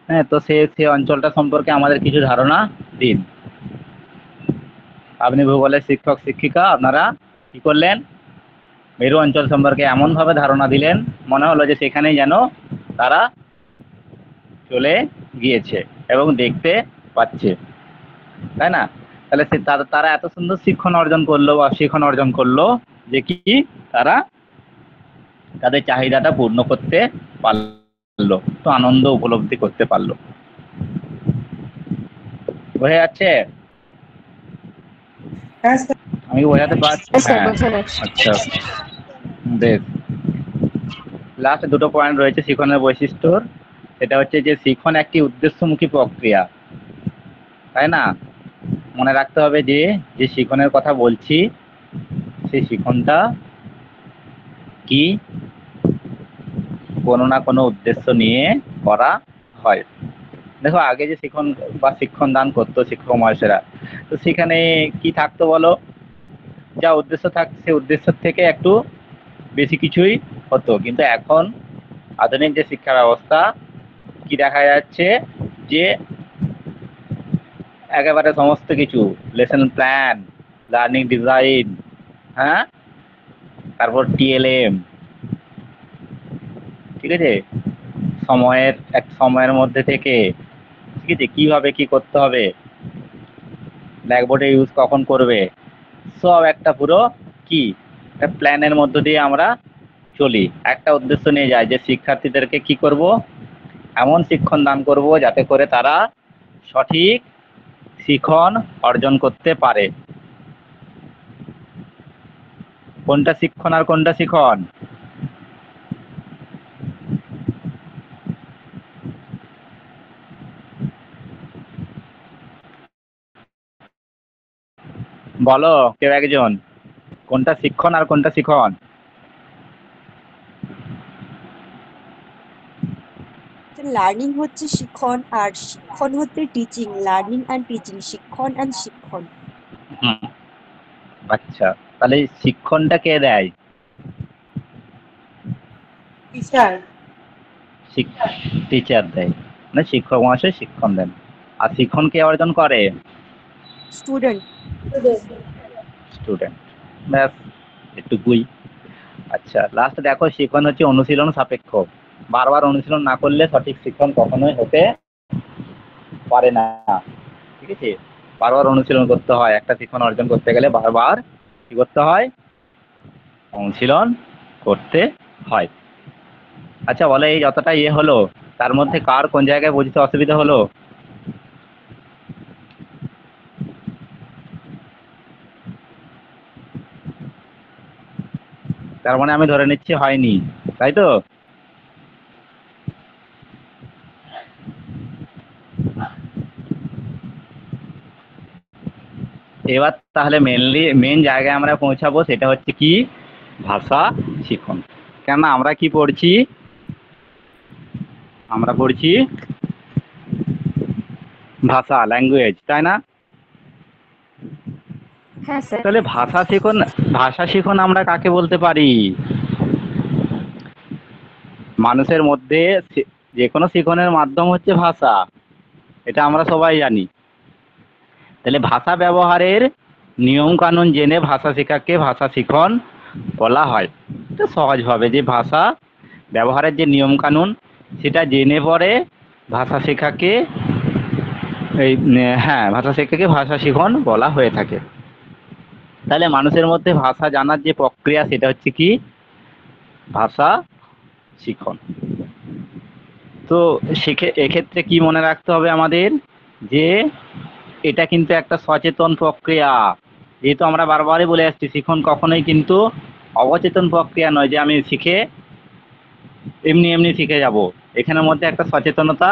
[SPEAKER 2] হ্যাঁ, তো সে অঞ্চলটা সম্পর্কে আমাদের কিছু ধারণা দিন। আপনি ভূগোলের শিক্ষক শিক্ষিকা, আপনারা কি করলেন? মেরু অঞ্চল সম্পর্কে এমনভাবে ধারণা দিলেন, মনে হলো যে সেখানেই যেন তারা চলে গিয়েছে এবং দেখতে পাচ্ছে, তাই না? তাহলে তারা এত সুন্দর শিক্ষণ অর্জন করলো বা শিখন অর্জন করলো যে কি তারা তাদের চাহিদাটা পূর্ণ করতে পারলো, তো আনন্দ উপলব্ধি করতে পারলো। বোঝা যাচ্ছে?
[SPEAKER 5] হ্যাঁ স্যার।
[SPEAKER 2] আমি কি বোঝাতে পারছি? হ্যাঁ, আচ্ছা, বেশ। লাস্ট দুটো পয়েন্ট রয়েছে শিখনের বৈশিষ্ট্যর। সেটা হচ্ছে যে শিখন একটি উদ্দেশ্যমুখী প্রক্রিয়া, তাই না? মনে রাখতে হবে যে যে শিখনের কথা বলছি, সেই শিখনটা কি কোনো না কোনো উদ্দেশ্য নিয়ে করা হয়। দেখো, আগে যে শিখন বা শিক্ষণ দান করতো শিক্ষক মহাশয়রা, তো সেখানে কি থাকতো বলো? যা উদ্দেশ্য থাকতো সেই উদ্দেশ্যের থেকে একটু বেশি কিছুই হতো, কিন্তু এখন আধুনিক যে শিক্ষা ব্যবস্থা, কি দেখা যাচ্ছে যে একেবারে সমস্ত কিছু, লেসন প্ল্যান, লার্নিং ডিজাইন, হ্যাঁ, তারপর টিএলএম, ঠিক আছে, সময়ের মধ্যে থেকে, ঠিক আছে, কিভাবে কি করতে হবে, ব্ল্যাকবোর্ডে ইউজ কখন করবে, সব একটা পুরো কি একটা প্ল্যানের মধ্য দিয়ে আমরা চলি, একটা উদ্দেশ্য নিয়ে যায় যে শিক্ষার্থীদেরকে কি করব, এমন শিক্ষণ দান করব যাতে করে তারা সঠিক শিখন অর্জন করতে পারে। কোনটা শিক্ষণ আর কোনটা শিখন? বলো কেউ একজন, কোনটা শিক্ষণ আর কোনটা শিখন?
[SPEAKER 7] লার্নিং হচ্ছে শিক্ষণ, আর শিক্ষণ হচ্ছে টিচিং। লার্নিং অ্যান্ড টিচিং, শিক্ষণ অ্যান্ড শিক্ষণ।
[SPEAKER 2] হুম, আচ্ছা, তাহলে শিক্ষণটা কে দেয়?
[SPEAKER 5] টিচার।
[SPEAKER 2] টিচার দেয়, মানে শিক্ষক মহাশয় শিক্ষণ দেন। আর শিক্ষণ কে অর্জন করে?
[SPEAKER 7] স্টুডেন্ট।
[SPEAKER 2] স্টুডেন্ট। ব্যাস, এটুকুই। আচ্ছা, লাস্ট দেখো, শিক্ষণ হচ্ছে অনুশীলন সাপেক্ষ। বারবার অনুশীলন না করলে সঠিক শিক্ষণ কখনোই হতে পারে না। ঠিক আছে, বারবার অনুশীলন করতে হয়। একটা শিক্ষণ অর্জন করতে গেলে বারবার কি করতে হয়? অনুশীলন করতে হয়। আচ্ছা বলে, এই যতটা হলো, তার মধ্যে কার কোন জায়গায় বুঝতে অসুবিধা হলো? তার মানে আমি ধরে নিচ্ছি হয়নি, তাই তো? এবার তাহলে মেন জায়গায় আমরা পৌঁছাবো, সেটা হচ্ছে কি? ভাষা শিখন। কেননা আমরা কি পড়ছি? আমরা পড়ছি ভাষা, ল্যাঙ্গুয়েজ, তাই না?
[SPEAKER 3] হ্যাঁ স্যার।
[SPEAKER 2] তাহলে ভাষা শিখন আমরা কাকে বলতে পারি? মানুষের মধ্যে যে কোনো শিখনের মাধ্যম হচ্ছে ভাষা, এটা আমরা সবাই জানি। তাহলে ভাষা ব্যবহারের নিয়ম কানুন জেনে ভাষা শেখাকে ভাষা শিখন বলা হয়। এটা সহজভাবে, যে ভাষা ব্যবহারের যে নিয়ম কানুন সেটা জেনে পরে ভাষা শেখাকে ভাষা শেখাকে ভাষা শিখন বলা হয়ে থাকে। তাহলে মানুষের মধ্যে ভাষা জানার যে প্রক্রিয়া, সেটা হচ্ছে কি? ভাষা শিখন। তো এক্ষেত্রে কি মনে রাখতে হবে আমাদের? যে এটা কিন্তু একটা সচেতন প্রক্রিয়া। যেহেতু আমরা বারবারই বলে আসছি, শিখন কখনোই কিন্তু অবচেতন প্রক্রিয়া নয়, যে আমি শিখে এমনি এমনি শিখে যাব। এখানের মধ্যে একটা সচেতনতা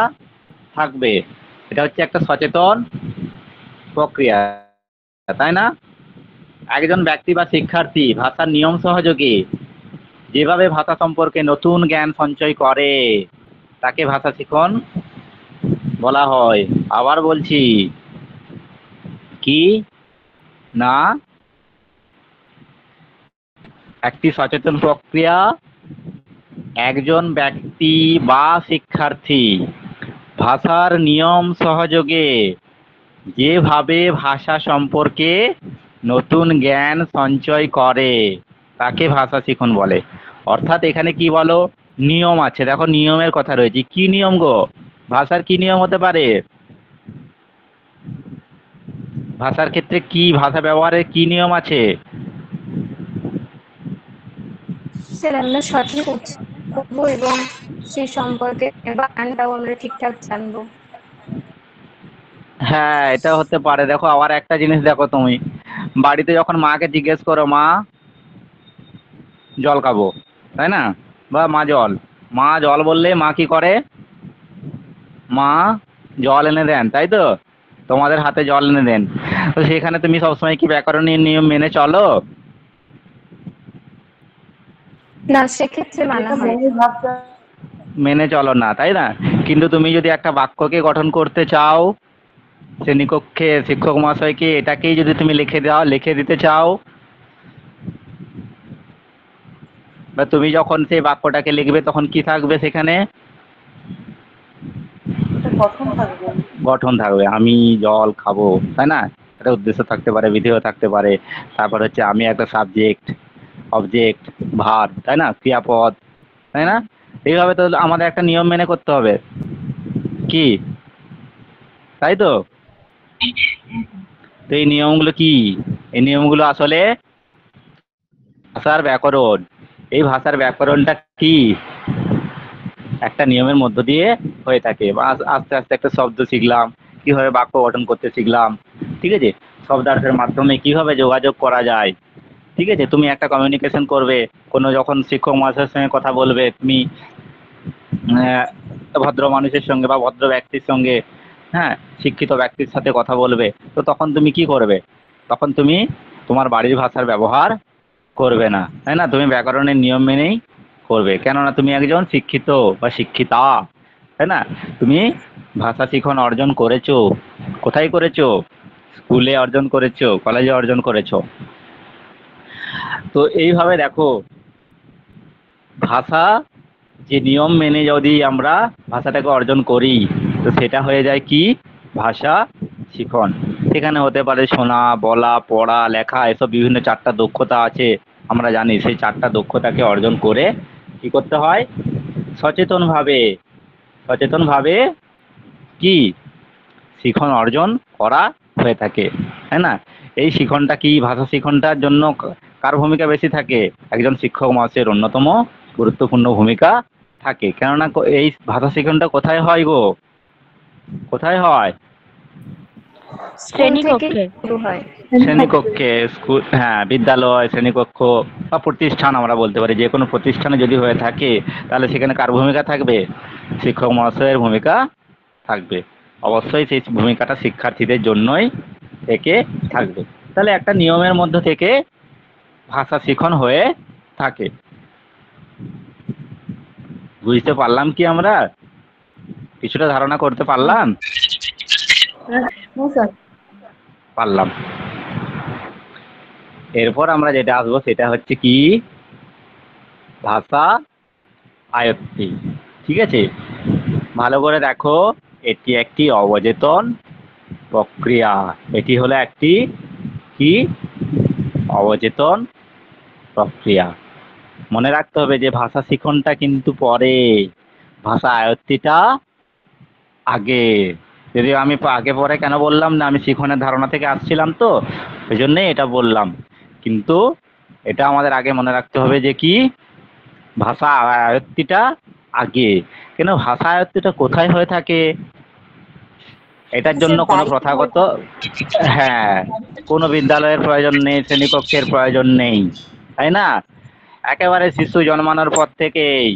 [SPEAKER 2] থাকবে। এটা হচ্ছে একটা সচেতন প্রক্রিয়া, তাই না? একজন ব্যক্তি বা শিক্ষার্থী ভাষার নিয়ম সহযোগে যেভাবে ভাষা সম্পর্কে নতুন জ্ঞান সঞ্চয় করে তাকে ভাষা শিখন বলা হয়। আবার বলছি, কি না একটি সচেতন প্রক্রিয়া। একজন ব্যক্তি বা শিক্ষার্থী ভাষার নিয়ম সহযোগে যেভাবে ভাষা সম্পর্কে নতুন জ্ঞান সঞ্চয় করে তাকে ভাষা শিখন বলে। অর্থাৎ এখানে কি বলো, নিয়ম আছে। দেখো, নিয়মের কথা রয়েছে। কি নিয়ম গো? ভাষার কি নিয়ম হতে পারে? ভাষার ক্ষেত্রে কি, ভাষা ব্যবহারের কি নিয়ম আছে?
[SPEAKER 3] স্যার আমরা সঠিক উচ্চারণ করবো এবং সেই সম্পর্কে বানানটাও আমরা ঠিকঠাক জানবো।
[SPEAKER 2] হ্যাঁ, এটা হতে পারে। দেখো, আবার একটা জিনিস দেখো, তুমি বাড়িতে যখন মাকে জিজ্ঞেস করো, মা জল খাবো, তাই না? বা মা জল বললে মা কি করে? মা জল এনে দেন, তাই তো? তোমাদের হাতে জল এনে দেন। তো সেখানে তুমি সবসময় কি ব্যাকরণের নিয়ম মেনে চলো?
[SPEAKER 3] না, সেক্ষেত্রে মানা
[SPEAKER 5] যেটা
[SPEAKER 3] হয়।
[SPEAKER 5] মনের ভাবটা
[SPEAKER 2] মেনে চলো না, তাই না? কিন্তু তুমি যদি একটা বাক্যকে গঠন করতে চাও, শ্রেণীকক্ষে শিক্ষক মহাশয়কে এটাকেই যদি তুমি লিখে দিতে চাও, বা তুমি যখন সেই বাক্যটাকে লিখবে তখন কি থাকবে সেখানে?
[SPEAKER 5] একটা গঠন থাকবে।
[SPEAKER 2] গঠন থাকবে। আমি জল খাবো, তাই না? একটা উদ্দেশ্য থাকতে পারে, বিধেয় থাকতে পারে। তারপর হচ্ছে আমি একটা সাবজেক্ট, অবজেক্ট, ভার্ব, তাই না? ক্রিয়াপদ, তাই না? এইভাবে তো আমাদের একটা নিয়ম মেনে করতে হবে, কি তাই তো? তো এই নিয়মগুলো কি? এই নিয়মগুলো আসলে ভাষার ব্যাকরণ। এই ভাষার ব্যাকরণটা কি? একটা নিয়মের মধ্য দিয়ে হয়ে থাকে। বা আস্তে আস্তে একটা শব্দ শিখলাম, কিভাবে বাক্য গঠন করতে শিখলাম, ঠিক আছে? শব্দার্থের মাধ্যমে কিভাবে যোগাযোগ করা যায়, ঠিক আছে? তুমি একটা কমিউনিকেশন করবে, কোনো যখন শিক্ষক মহাশয়ের সঙ্গে কথা বলবে, তুমি ভদ্র মানুষের সঙ্গে বা ভদ্র ব্যক্তির সঙ্গে, হ্যাঁ, শিক্ষিত ব্যক্তির সাথে কথা বলবে, তো তখন তুমি কি করবে? তখন তুমি তোমার বাড়ির ভাষার ব্যবহার করবে না, তাই না? তুমি ব্যাকরণের নিয়ম মেনেই করবে, কেননা তুমি একজন শিক্ষিত বা শিক্ষিতা, তাই না? তুমি ভাষা শিখন অর্জন করেছো, কোথায় করেছো? স্কুলে অর্জন করেছো, কলেজে অর্জন করেছো। তো এইভাবে দেখো, ভাষা যে নিয়ম মেনে যদি আমরা ভাষাটাকে অর্জন করি, তো সেটা হয়ে যায় কি? ভাষা শিখন। সেখানে হতে পারে শোনা, বলা, পড়া, লেখা, এসব বিভিন্ন 4টা দক্ষতা আছে আমরা জানি। সেই 4টা দক্ষতাকে অর্জন করে কি করতে হয়? সচেতনভাবে সচেতনভাবে কি শিখন অর্জন করা হয়ে থাকে, তাই না? এই শিখনটা কি, ভাষা শিখনটার জন্য কার ভূমিকা বেশি থাকে? একজন শিক্ষক মহাশয়ের অন্যতম গুরুত্বপূর্ণ ভূমিকা থাকে। কেননা এই ভাষা শিখনটা কোথায় হয় গো? কোথায় হয়?
[SPEAKER 3] স্কুল থেকে শুরু হয়।
[SPEAKER 2] শ্রেণীকক্ষে, স্কুল, হ্যাঁ, বিদ্যালয়, শ্রেণীকক্ষ বা প্রতিষ্ঠান আমরা বলতে পারি। যে কোনো প্রতিষ্ঠানে যদি হয়ে থাকে, তাহলে সেখানে কার ভূমিকা থাকবে? শিক্ষক মহাশয়ের ভূমিকা থাকবে। অবশ্যই সেই ভূমিকাটা শিক্ষার্থীদের জন্যই থেকে থাকবে। তাহলে একটা নিয়মের মধ্যে থেকে ভাষা শিখন হয়ে থাকে। বুঝতে পারলাম কি আমরা? কিছুটা ধারণা করতে পারলাম?
[SPEAKER 4] হ্যাঁ স্যার।
[SPEAKER 2] পারলাম। এরপর আমরা যেটা আসবো সেটা হচ্ছে কি? ভাষা আয়ত্তি। ঠিক আছে, ভালো করে দেখো, এটি একটি অবচেতন প্রক্রিয়া। এটি হলো একটি কি? অবচেতন প্রক্রিয়া। মনে রাখতে হবে যে ভাষা শিখনটা কিন্তু পরে, ভাষা আয়ত্তিটা আগে। যদিও আমি আগে পরে কেন বললাম না, আমি শিখনের ধারণা থেকে আসছিলাম, তো ওই জন্যে এটা বললাম। কিন্তু এটা আমাদের আগে মনে রাখতে হবে যে কি? ভাষা আয়ত্তিটা আগে। কেন ভাষা আয়ত্তিটা কোথায় হয়ে থাকে? এটার জন্য কোনো প্রথাগত, হ্যাঁ, কোনো বিদ্যালয়ের প্রয়োজন নেই, শ্রেণীকক্ষের প্রয়োজন নেই, তাই না? একেবারে শিশু জন্মানোর পর থেকেই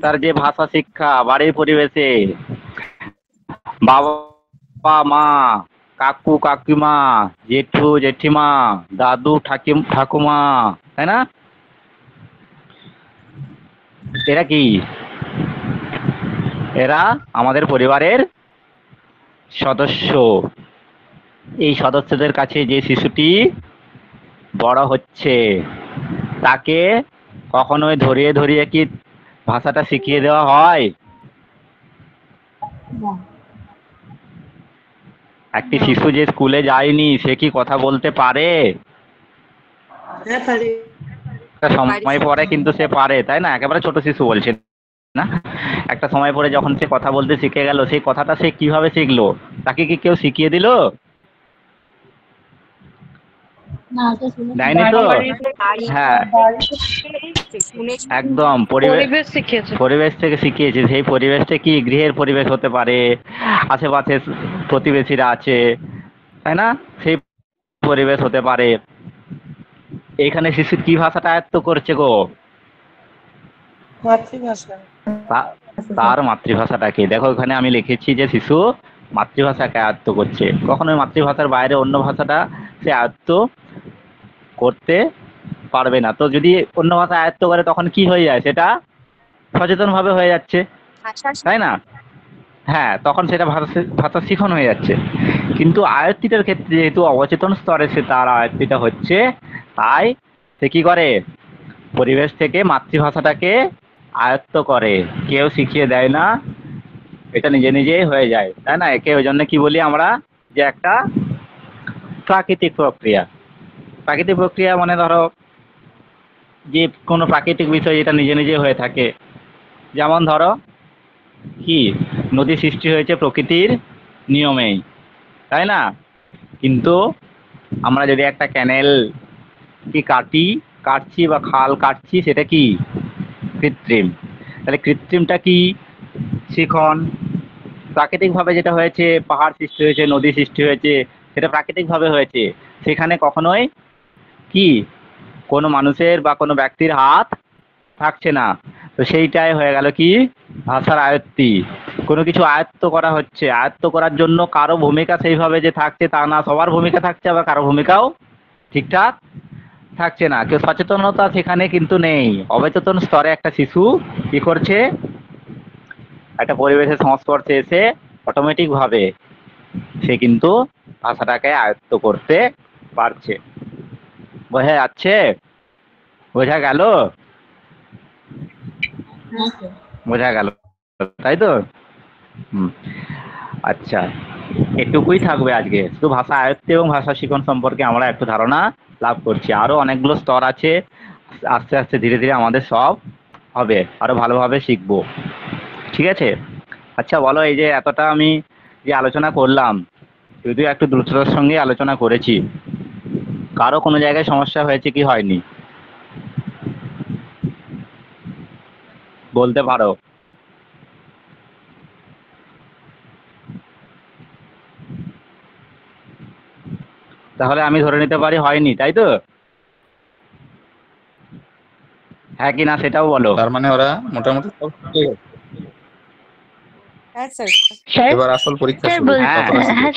[SPEAKER 2] তার যে ভাষা শিক্ষা বাড়ির পরিবেশে, বাবা মা, কাকু কাকিমা, জেঠু জেঠিমা, দাদু ঠাকুমা, তাই না? এরা কি? এরা আমাদের পরিবারের সদস্য। এই সদস্যদের কাছে যে শিশুটি বড় হচ্ছে, তাকে কখনোই ধরিয়ে ধরিয়ে কি ভাষাটা শিখিয়ে দেওয়া হয়? একটি শিশু যে স্কুলে যায়নি, সে কি কথা বলতে পারে?
[SPEAKER 5] হ্যাঁ পারে।
[SPEAKER 2] একটা সময় পরে কিন্তু সে পারে, তাই না? একেবারে ছোট শিশু বলছে না, একটা সময় পরে যখন সে কথা বলতে শিখে গেল, সেই কথাটা সে কিভাবে শিখলো? তাকে কি কেউ শিখিয়ে দিল? দেয়নি তো? হ্যাঁ, একদম পরিবেশ থেকে শিখিয়েছে। সেই পরিবেশটা কি? গৃহের পরিবেশ হতে পারে, আশেপাশে প্রতিবেশীরা আছে, তাই না? সেই পরিবেশ হতে পারে। এখানে শিশু কি ভাষাটা আয়ত্ত করছে গো?
[SPEAKER 5] মাতৃভাষা।
[SPEAKER 2] তার মাতৃভাষাটাকে দেখো, এখানে আমি লিখেছি যে শিশু মাতৃভাষাকে আয়ত্ত করছে। কখনোই মাতৃভাষার বাইরে অন্য ভাষাটা সে আয়ত্ত করতে পারবে না। তো যদি অন্য ভাষা আয়ত্ত করে, তখন কি হয়ে যায়? সেটা সচেতন ভাবে হয়ে যাচ্ছে, তাই না? হ্যাঁ, তখন সেটা ভাষা শিখন হয়ে যাচ্ছে। কিন্তু আয়ত্তিটার ক্ষেত্রে যেহেতু অবচেতন স্তরে সে তার আয়ত্তিটা হচ্ছে, তাই সে কি করে? পরিবেশ থেকে মাতৃভাষাটাকে আয়ত্ত করে, কেউ শিখিয়ে দেয় না, এটা নিজে নিজেই হয়ে যায়, তাই না? একে ওই জন্য কি বলি আমরা? যে একটা প্রাকৃতিক প্রক্রিয়া। প্রাকৃতিক প্রক্রিয়া মানে ধরো যে কোনো প্রাকৃতিক বিষয় যেটা নিজে নিজে হয়ে থাকে। যেমন ধরো কি, নদী সৃষ্টি হয়েছে প্রকৃতির নিয়মেই, তাই না? কিন্তু আমরা যদি একটা ক্যানেল কি কাটছি বা খাল কাটছি, সেটা কি? কৃত্রিম। তাহলে কৃত্রিমটা কি? শিখন। প্রাকৃতিকভাবে যেটা হয়েছে, পাহাড় সৃষ্টি হয়েছে, নদী সৃষ্টি হয়েছে, সেটা প্রাকৃতিকভাবে হয়েছে। সেখানে কখনোই কি কোনো মানুষের বা কোনো ব্যক্তির হাত থাকছে না। তো সেইটাই হয়ে গেল কি? ভাষার আয়ত্তি। কোনো কিছু আয়ত্ত করা হচ্ছে, আয়ত্ত করার জন্য কারো ভূমিকা সেইভাবে যে থাকছে তা না, সবার ভূমিকা থাকছে, আবার কারো ভূমিকাও ঠিকঠাক থাকছে না। কেউ সচেতনতা সেখানে কিন্তু নেই। অবচেতন স্তরে একটা শিশু কি করছে? একটা পরিবেশের সংস্পর্শে এসে অটোমেটিক ভাবে সে কিন্তু ভাষাটাকে আয়ত্ত করতে পারছে। বোঝা যাচ্ছে? বোঝা গেল?
[SPEAKER 5] হ্যাঁ স্যার।
[SPEAKER 2] বোঝা গেল, তাই তো? হুম, আচ্ছা, এটুকুই থাকবে আজকে। শুধু ভাষা আয়ত্ত এবং ভাষা শিখন সম্পর্কে আমরা একটু ধারণা লাভ করছি। আরো অনেকগুলো স্তর আছে, আস্তে আস্তে ধীরে ধীরে আমাদের সব হবে, আরো ভালোভাবে শিখবো। ঠিক আছে? আচ্ছা বলো, এই যে এতটা আমি যে আলোচনা করলাম, যদিও একটু দ্রুততার সঙ্গে আলোচনা করেছি, কারো কোনো জায়গায় সমস্যা হয়েছে কি হয়নি বলতে পারো। তাহলে আমি ধরে নিতে পারি হয়নি, তাই তো? হ্যাঁ কি না সেটাও বলো।
[SPEAKER 1] তার মানে ওরা মোটামুটি সব শিখে গেছে।
[SPEAKER 7] হ্যাঁ স্যার।
[SPEAKER 3] স্যার
[SPEAKER 1] এবার আসল পরীক্ষা
[SPEAKER 3] স্যার
[SPEAKER 1] শুরু,
[SPEAKER 2] হ্যাঁ।
[SPEAKER 1] কতটা শিখে।
[SPEAKER 3] হ্যাঁ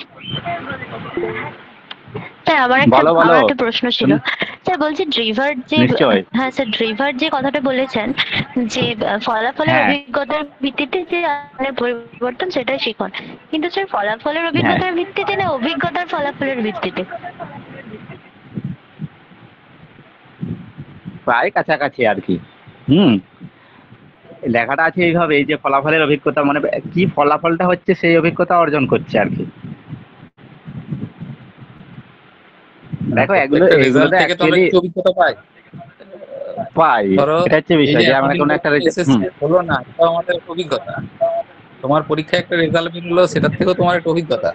[SPEAKER 3] স্যার, আমার
[SPEAKER 2] বলো বলো।
[SPEAKER 3] একটা প্রশ্ন ছিল। স্যার বলছি ড্রিভার যে,
[SPEAKER 2] নিশ্চয়।
[SPEAKER 3] হ্যাঁ স্যার, ড্রিভার যে কথাটা বলেছেন যে ফলাফলের
[SPEAKER 2] হ্যাঁ।
[SPEAKER 3] অভিজ্ঞতার ভিত্তিতে যে আপনার পরিবর্তন সেটাই শিখন, কিন্তু স্যার ফলাফলের অভিজ্ঞতার ভিত্তিতে না অভিজ্ঞতার ফলাফলের ভিত্তিতে?
[SPEAKER 2] প্রায় কাছাকাছি আর কি। হুম, লেখাটা আছে এইভাবে, এই যে ফলাফলের অভিজ্ঞতা মানে কি ফলাফলটা হচ্ছে সেই অভিজ্ঞতা অর্জন করছে আর কি। দেখো এগুলো
[SPEAKER 1] প্রত্যেকটা রেজাল্ট
[SPEAKER 2] এগুলোতে
[SPEAKER 1] থেকে তো আমরা
[SPEAKER 2] অ্যাকচুয়ালি
[SPEAKER 1] কিছু অভিজ্ঞতা পাই।
[SPEAKER 2] পাই,
[SPEAKER 1] ধরো
[SPEAKER 2] এটা হচ্ছে
[SPEAKER 1] এই
[SPEAKER 2] বিষয়
[SPEAKER 1] যে
[SPEAKER 2] যে আমরা
[SPEAKER 1] এতদিন
[SPEAKER 2] কোনো একটা
[SPEAKER 1] পর্যন্ত এসএসসি হলো না, এটা আমাদের একটা অভিজ্ঞতা। তোমার পরীক্ষায় একটা রেজাল্ট বেরোলো, সেটার থেকেও তোমার একটা অভিজ্ঞতা,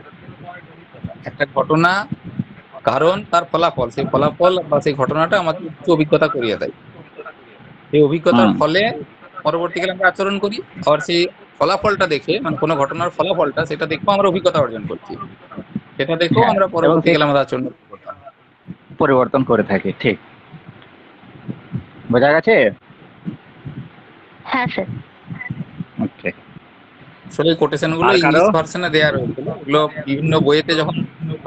[SPEAKER 1] একটা ঘটনা, কারণ তার ফলাফল, সেই ফলাফল বা সেই ঘটনাটা আমাদের কিছু অভিজ্ঞতা করিয়ে দেয়। সেই অভিজ্ঞতার ফলে পরবর্তীকালে আমরা আচরণ করি, আবার সেই ফলাফলটা দেখে, মানে কোনো ঘটনার ফলাফলটা, সেটা দেখেও আমরা অভিজ্ঞতা অর্জন করছি, সেটা দেখেও
[SPEAKER 2] হ্যাঁ,
[SPEAKER 1] আমরা
[SPEAKER 2] এবং সে
[SPEAKER 1] পরবর্তীকালে আমাদের আচরণ পরিবর্তন।
[SPEAKER 2] পরিবর্তন করে থাকে। ঠিক, বোঝা গেছে?
[SPEAKER 3] হ্যাঁ স্যার।
[SPEAKER 2] ওকে।
[SPEAKER 1] আসলে এই কোটেশন গুলো
[SPEAKER 2] আর কারো?
[SPEAKER 1] ইংলিশ ভার্সনে দেওয়া রয়েছিল, এগুলো বিভিন্ন বইয়েতে যখন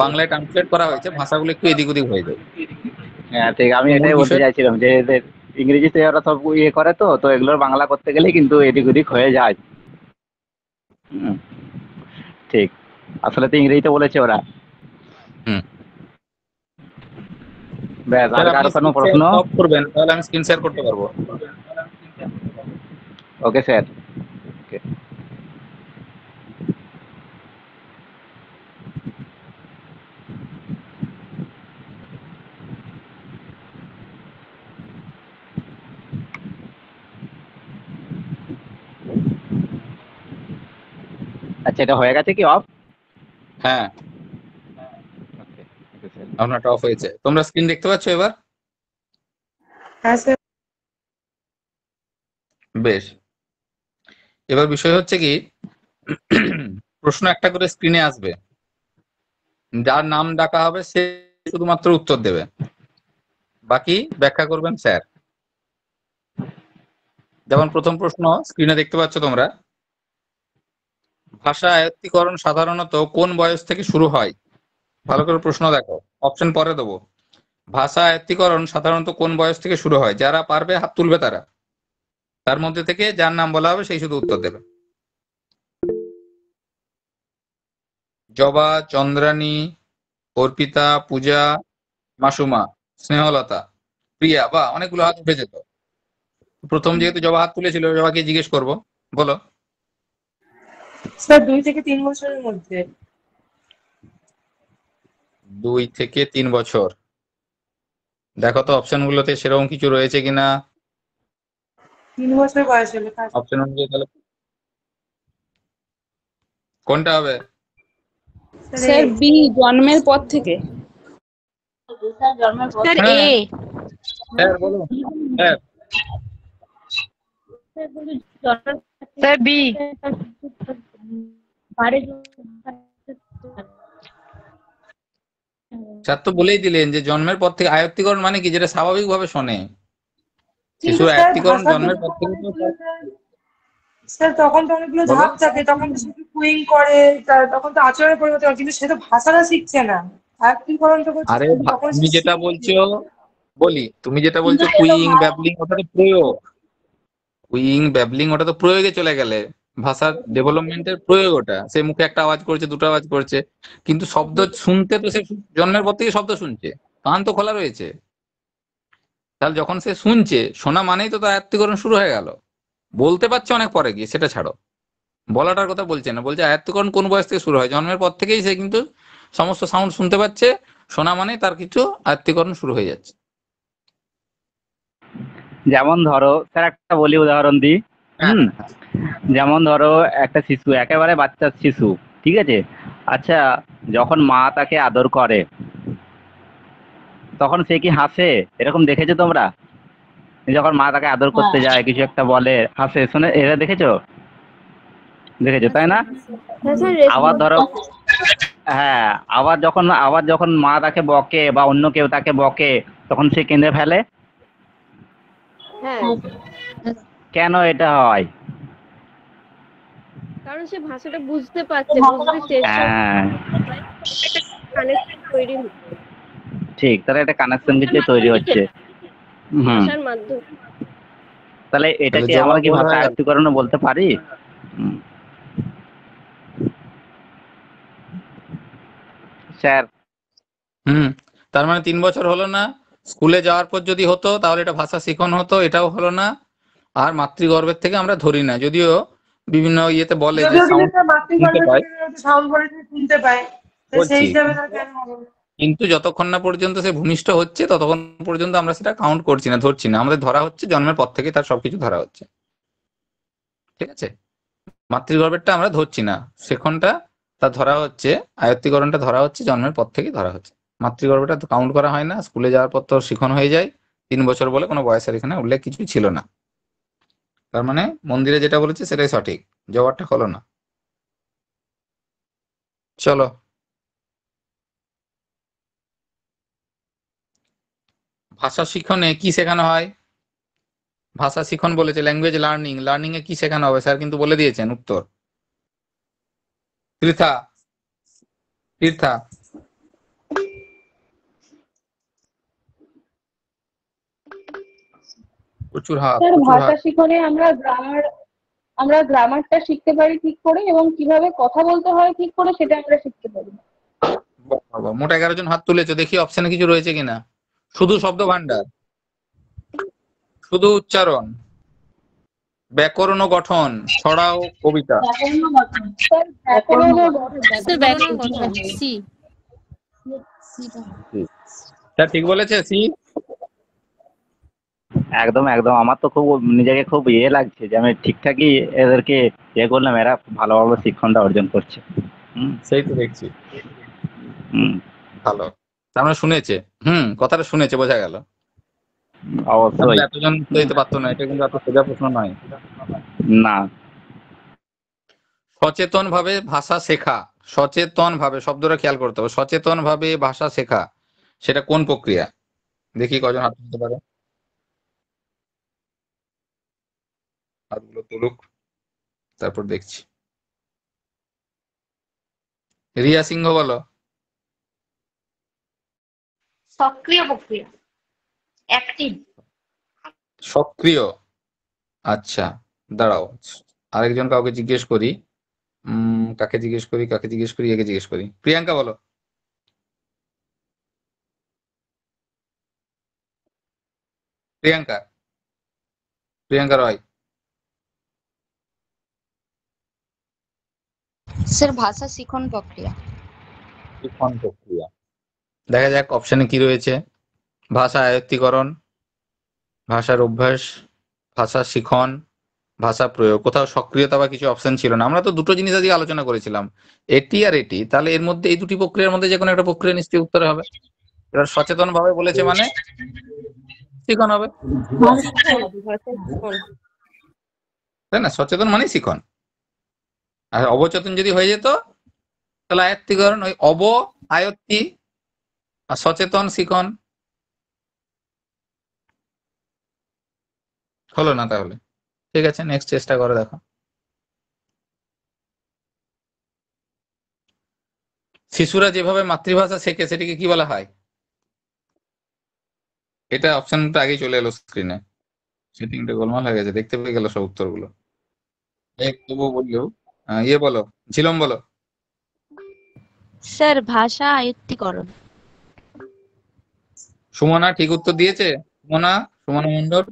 [SPEAKER 1] বাংলায় ট্রান্সলেট করা হয়েছে, ভাষাগুলো একটু এদিক ওদিক হয়ে যায়।
[SPEAKER 2] হ্যাঁ ঠিক, আমি
[SPEAKER 1] মূল
[SPEAKER 2] এটাই বলতে
[SPEAKER 1] বিষয়
[SPEAKER 2] চাইছিলাম যে এদের ইংরেজিতে ওরা সব ইয়ে করে, তো এগুলোর বাংলা করতে গেলে কিন্তু এদিক ওদিক হয়ে যায়। হুম, ঠিক, আসলে তো ইংরেজিতে বলেছে ওরা।
[SPEAKER 1] হুম।
[SPEAKER 2] ব্যাস, আর
[SPEAKER 1] স্যার আপনি
[SPEAKER 2] কারো কোনো
[SPEAKER 1] স্ক্রিন
[SPEAKER 2] প্রশ্ন?
[SPEAKER 1] শেয়ার অফ করবেন, তাহলে আমি স্ক্রিন শেয়ার করতে পারবো।
[SPEAKER 2] Okay sir. ওকে। আচ্ছা, এটা হয়ে গেছে কি অফ?
[SPEAKER 1] হ্যাঁ,
[SPEAKER 2] ওকে ওকে স্যার।
[SPEAKER 1] আপনারটা অফ হয়েছে। তোমরা স্ক্রিন দেখতে পাচ্ছ এবার?
[SPEAKER 5] হ্যাঁ স্যার।
[SPEAKER 1] বেশ, এবার বিষয় হচ্ছে কি, প্রশ্ন একটা করে স্ক্রিনে আসবে, যার নাম ডাকা হবে সে শুধুমাত্র উত্তর দেবে, বাকি ব্যাখ্যা করবেন স্যার। যেমন প্রথম প্রশ্ন স্ক্রিনে দেখতে পাচ্ছ তোমরা, ভাষা আয়ত্তীকরণ সাধারণত কোন বয়স থেকে শুরু হয়? ভালো করে প্রশ্ন দেখো, অপশন পরে দেবো। ভাষা আয়ত্তীকরণ সাধারণত কোন বয়স থেকে শুরু হয়? যারা পারবে হাত তুলবে, তারা, তার মধ্যে থেকে যার নাম বলা হবে সেই শুধু উত্তর দেবে। জবা, চন্দ্রানী, অর্পিতা, পূজা, মাসুমা, স্নেহলতা, প্রিয়া। বা অনেকগুলো হাত উঠে যেত। প্রথম যেহেতু জবা হাত তুলেছিল, জবাকে জিজ্ঞেস করব, বলো।
[SPEAKER 5] স্যার 2 থেকে 3 বছরের মধ্যে।
[SPEAKER 1] 2 থেকে 3 বছর। দেখো তো অপশন গুলোতে সেরকম কিছু রয়েছে কিনা।
[SPEAKER 5] 3 বছর বয়স হলে
[SPEAKER 1] অপশন অনুযায়ী তাহলে কোনটা হবে?
[SPEAKER 4] স্যার বি, জন্মের পর থেকে।
[SPEAKER 3] স্যার
[SPEAKER 1] হ্যাঁ,
[SPEAKER 3] এ।
[SPEAKER 1] স্যার বলুন স্যার।
[SPEAKER 3] Sir B.
[SPEAKER 1] স্যার তো বলেই দিলেন যে জন্মের পর থেকে। আয়ত্তীকরণ মানে কি, যেটা স্বাভাবিকভাবে শোনে।
[SPEAKER 5] কিন্তু
[SPEAKER 1] শিশুর
[SPEAKER 5] স্যার
[SPEAKER 1] আয়ত্তীকরণ
[SPEAKER 5] ভাষা
[SPEAKER 1] জন্মের পর থেকে তো
[SPEAKER 5] স্যার তখন তো অনেকগুলো
[SPEAKER 1] বলো।
[SPEAKER 5] ধাপ থাকে, তখন তো শুধু কুইং করে, তখন তো আচরণের পরিবর্তন হয়, কিন্তু সে তো ভাষাটা শিখছে না, আয়ত্তীকরণ তো করছে,
[SPEAKER 1] আরে
[SPEAKER 5] তখন সে
[SPEAKER 1] তুমি যেটা
[SPEAKER 5] শিখছে।
[SPEAKER 1] বলছো, বলি, তুমি যেটা
[SPEAKER 5] কিন্তু
[SPEAKER 1] বলছো
[SPEAKER 5] সে তো
[SPEAKER 1] কুইং ব্যাবলিং, ওটা তো প্রয়োগ। কুইং ব্যাবলিং ওটা তো প্রয়োগে চলে গেলে, ভাষার ডেভেলপমেন্টের প্রয়োগ ওটা। সে মুখে একটা আওয়াজ করছে, দুটো আওয়াজ করছে, কিন্তু শব্দ শুনতে তো সে জন্মের পর থেকে শব্দ শুনছে, কান তো খোলা রয়েছে। তাহলে যখন সে শুনছে, শোনা মানেই তো তার আয়ত্তীকরণ শুরু হয়ে গেল। বলতে পারছে অনেক পরে গিয়ে, সেটা ছাড়ো, বলাটার কথা বলছে না, বলছে আয়ত্তীকরণ কোন বয়স থেকে শুরু হয়, জন্মের পর থেকেই সে কিন্তু সমস্ত সাউন্ড শুনতে পাচ্ছে, শোনা মানেই তার কিছু আয়ত্তীকরণ শুরু হয়ে যাচ্ছে।
[SPEAKER 2] যেমন ধরো স্যার একটা বলি উদাহরণ দিই।
[SPEAKER 1] হ্যাঁ,
[SPEAKER 2] যেমন ধরো একটা শিশু, একেবারে বাচ্চা শিশু, ঠিক আছে? আচ্ছা, যখন মা তাকে আদর করে তখন সে কি হাসে? এরকম দেখেছো তোমরা? যখন মা তাকে আদর করতে যায়, কিছু একটা বলে, হাসে, শুনে, এরা দেখেছো? দেখেছো, তাই না? আবার ধরো, হ্যাঁ, আবার যখন মা তাকে বকে বা অন্য কেউ তাকে বকে, তখন সে কেঁদে ফেলে।
[SPEAKER 8] হ্যাঁ,
[SPEAKER 2] কেন এটা হয়?
[SPEAKER 8] কারণ সে ভাষাটা বুঝতে পারছে, বুঝতে চেষ্টা
[SPEAKER 2] হ্যাঁ,
[SPEAKER 8] কানেকশন তৈরি হচ্ছে
[SPEAKER 2] ঠিক, তাহলে একটা কানেকশন কিছু তৈরি হচ্ছে।
[SPEAKER 8] ভাষার মাধ্যমে।
[SPEAKER 2] তাহলে
[SPEAKER 1] তাহলে
[SPEAKER 2] এটাকে
[SPEAKER 1] জবাব
[SPEAKER 2] আমরা কি
[SPEAKER 1] বলা
[SPEAKER 2] ভাষা
[SPEAKER 1] হয়ে গেল।
[SPEAKER 2] আয়ত্তীকরণ বলতে পারি? স্যার,
[SPEAKER 1] তার মানে 3 বছর হলো না, স্কুলে যাওয়ার পর যদি হতো তাহলে এটা ভাষা শিখন হতো, এটাও হলো না। আর মাতৃগর্ভের থেকে আমরা ধরি না, যদিও বিভিন্ন ইয়েতে বলে যে
[SPEAKER 5] যদিও
[SPEAKER 1] সাউন্ড
[SPEAKER 5] জিনিসটা
[SPEAKER 1] শুনতে
[SPEAKER 5] মাতৃগর্ভে
[SPEAKER 1] পায়,
[SPEAKER 5] থেকে সাউন্ড করে শুনতে পাই, তো সেই
[SPEAKER 1] বলছি,
[SPEAKER 5] হিসাবে তার কেন হবে?
[SPEAKER 1] কিন্তু যতক্ষণ না পর্যন্ত সে ভূমিষ্ঠ হচ্ছে ততক্ষণ পর্যন্ত আমরা সেটা কাউন্ট করছি না, ধরছি না, আমাদের ধরা হচ্ছে জন্মের পর থেকে তার সবকিছু ধরা হচ্ছে। ঠিক আছে, মাতৃগর্ভেরটা আমরা ধরছি না, সেখনটা তার ধরা হচ্ছে, আয়ত্তীকরণটা ধরা হচ্ছে জন্মের পর থেকেই ধরা হচ্ছে। মাতৃগর্ভটা তো কাউন্ট করা হয় না, স্কুলে যাওয়ার পর তো শিখন হয়ে যায়। 3 বছর বলে কোনো বয়সের এখানে উল্লেখ কিছুই ছিল না। তার মানে মন্দিরে যেটা বলেছে সেটাই সঠিক, জবাবটা হলো না। চলো, ভাষা শিখনে কি শেখানো হয়? ভাষা শিখন বলেছে ল্যাঙ্গুয়েজ লার্নিং, লার্নিং এ কি শেখানো হবে? স্যার কিন্তু বলে দিয়েছেন উত্তর। তীর্থা, তীর্থা, প্রচুর হাত,
[SPEAKER 4] স্যার
[SPEAKER 1] প্রচুর
[SPEAKER 4] ভাষা
[SPEAKER 1] হাত।
[SPEAKER 4] শিখনে আমরা গ্রামারটা শিখতে পারি ঠিক করে, এবং কিভাবে কথা বলতে হয় ঠিক করে সেটা আমরা শিখতে পারি।
[SPEAKER 1] বাবা, মোট 11 জন হাত তুলেছো, দেখি অপশনে কিছু রয়েছে কিনা। শুধু শব্দ ভান্ডার, শুধু উচ্চারণ, ব্যাকরণ ও গঠন, ছড়া ও কবিতা।
[SPEAKER 4] স্যার ব্যাকরণ ও গঠন।
[SPEAKER 9] সি।
[SPEAKER 1] স্যার ঠিক বলেছে, সি।
[SPEAKER 2] একদম একদম, আমার তো খুব নিজেকে খুব লাগছে যে আমি ঠিকঠাকই এদেরকে করলাম, এরা খুব ভালোভাবে শিক্ষণটা অর্জন করছে।
[SPEAKER 1] সেই তো দেখছি,
[SPEAKER 2] হুম,
[SPEAKER 1] ভালো। তার মানে শুনেছে, কথাটা শুনেছে, বোঝা গেল।
[SPEAKER 2] অবশ্যই।
[SPEAKER 1] এতজন তো দিতে পারতো না, এটা কিন্তু এত সোজা প্রশ্ন নয়।
[SPEAKER 2] না,
[SPEAKER 1] সচেতন ভাবে ভাষা শেখা, সচেতন ভাবে শব্দটা খেয়াল করতে হবে, সচেতন ভাবে ভাষা শেখা, সেটা কোন প্রক্রিয়া? দেখি কজন হাত তুলতে পারে, হাতগুলো তুলুক, তারপর দেখছি। রিয়া সিংহ বলো।
[SPEAKER 3] সক্রিয় প্রক্রিয়া, অ্যাক্টিভ।
[SPEAKER 1] সক্রিয়, আচ্ছা, দাঁড়াও, আরেকজন কাউকে জিজ্ঞেস করি। কাকে জিজ্ঞেস করি, কাকে জিজ্ঞেস করি, একে জিজ্ঞেস করি। প্রিয়াঙ্কা বলো। প্রিয়াঙ্কা, প্রিয়াঙ্কা রয়।
[SPEAKER 9] স্যার ভাষা শিখন প্রক্রিয়া।
[SPEAKER 1] শিখন প্রক্রিয়া, দেখা যাক অপশনে কি রয়েছে। ভাষা আয়ত্তীকরণ, ভাষার অভ্যাস, ভাষা শিখন, ভাষা প্রয়োগ। কোথাও সক্রিয়তা বা কিছু অপশন ছিল না। আমরা তো দুটো জিনিস আজকে আলোচনা করেছিলাম, এটি আর এটি। তাহলে এর মধ্যে এই দুটি প্রক্রিয়ার মধ্যে যে কোনো একটা প্রক্রিয়া নিশ্চয়ই উত্তর হবে। এবার সচেতন ভাবে বলেছে মানে শিখন হবে, তাই না? সচেতন মানে শিখন। আর অবচেতন যদি হয়ে যেত তাহলে আয়ত্তীকরণ, ওই আয়ত্তি, আর সচেতন শিখন। হলো না তাহলে, ঠিক আছে, নেক্সট চেষ্টা করে দেখো। শিশুরা যেভাবে মাতৃভাষা শেখে সেটিকে কি বলা হয়? এটা অপশনটা আগেই চলে এলো স্ক্রিনে, সেটিংটা গোলমাল হয়ে গেছে, দেখতে পেয়ে গেল সব উত্তরগুলো। এক তবু বললেও ইয়ে বলো, ঝিলম বলো।
[SPEAKER 9] স্যার ভাষা আয়ত্তীকরণ।
[SPEAKER 1] সুমনা ঠিক উত্তর দিয়েছে? সুমনা মন্ডল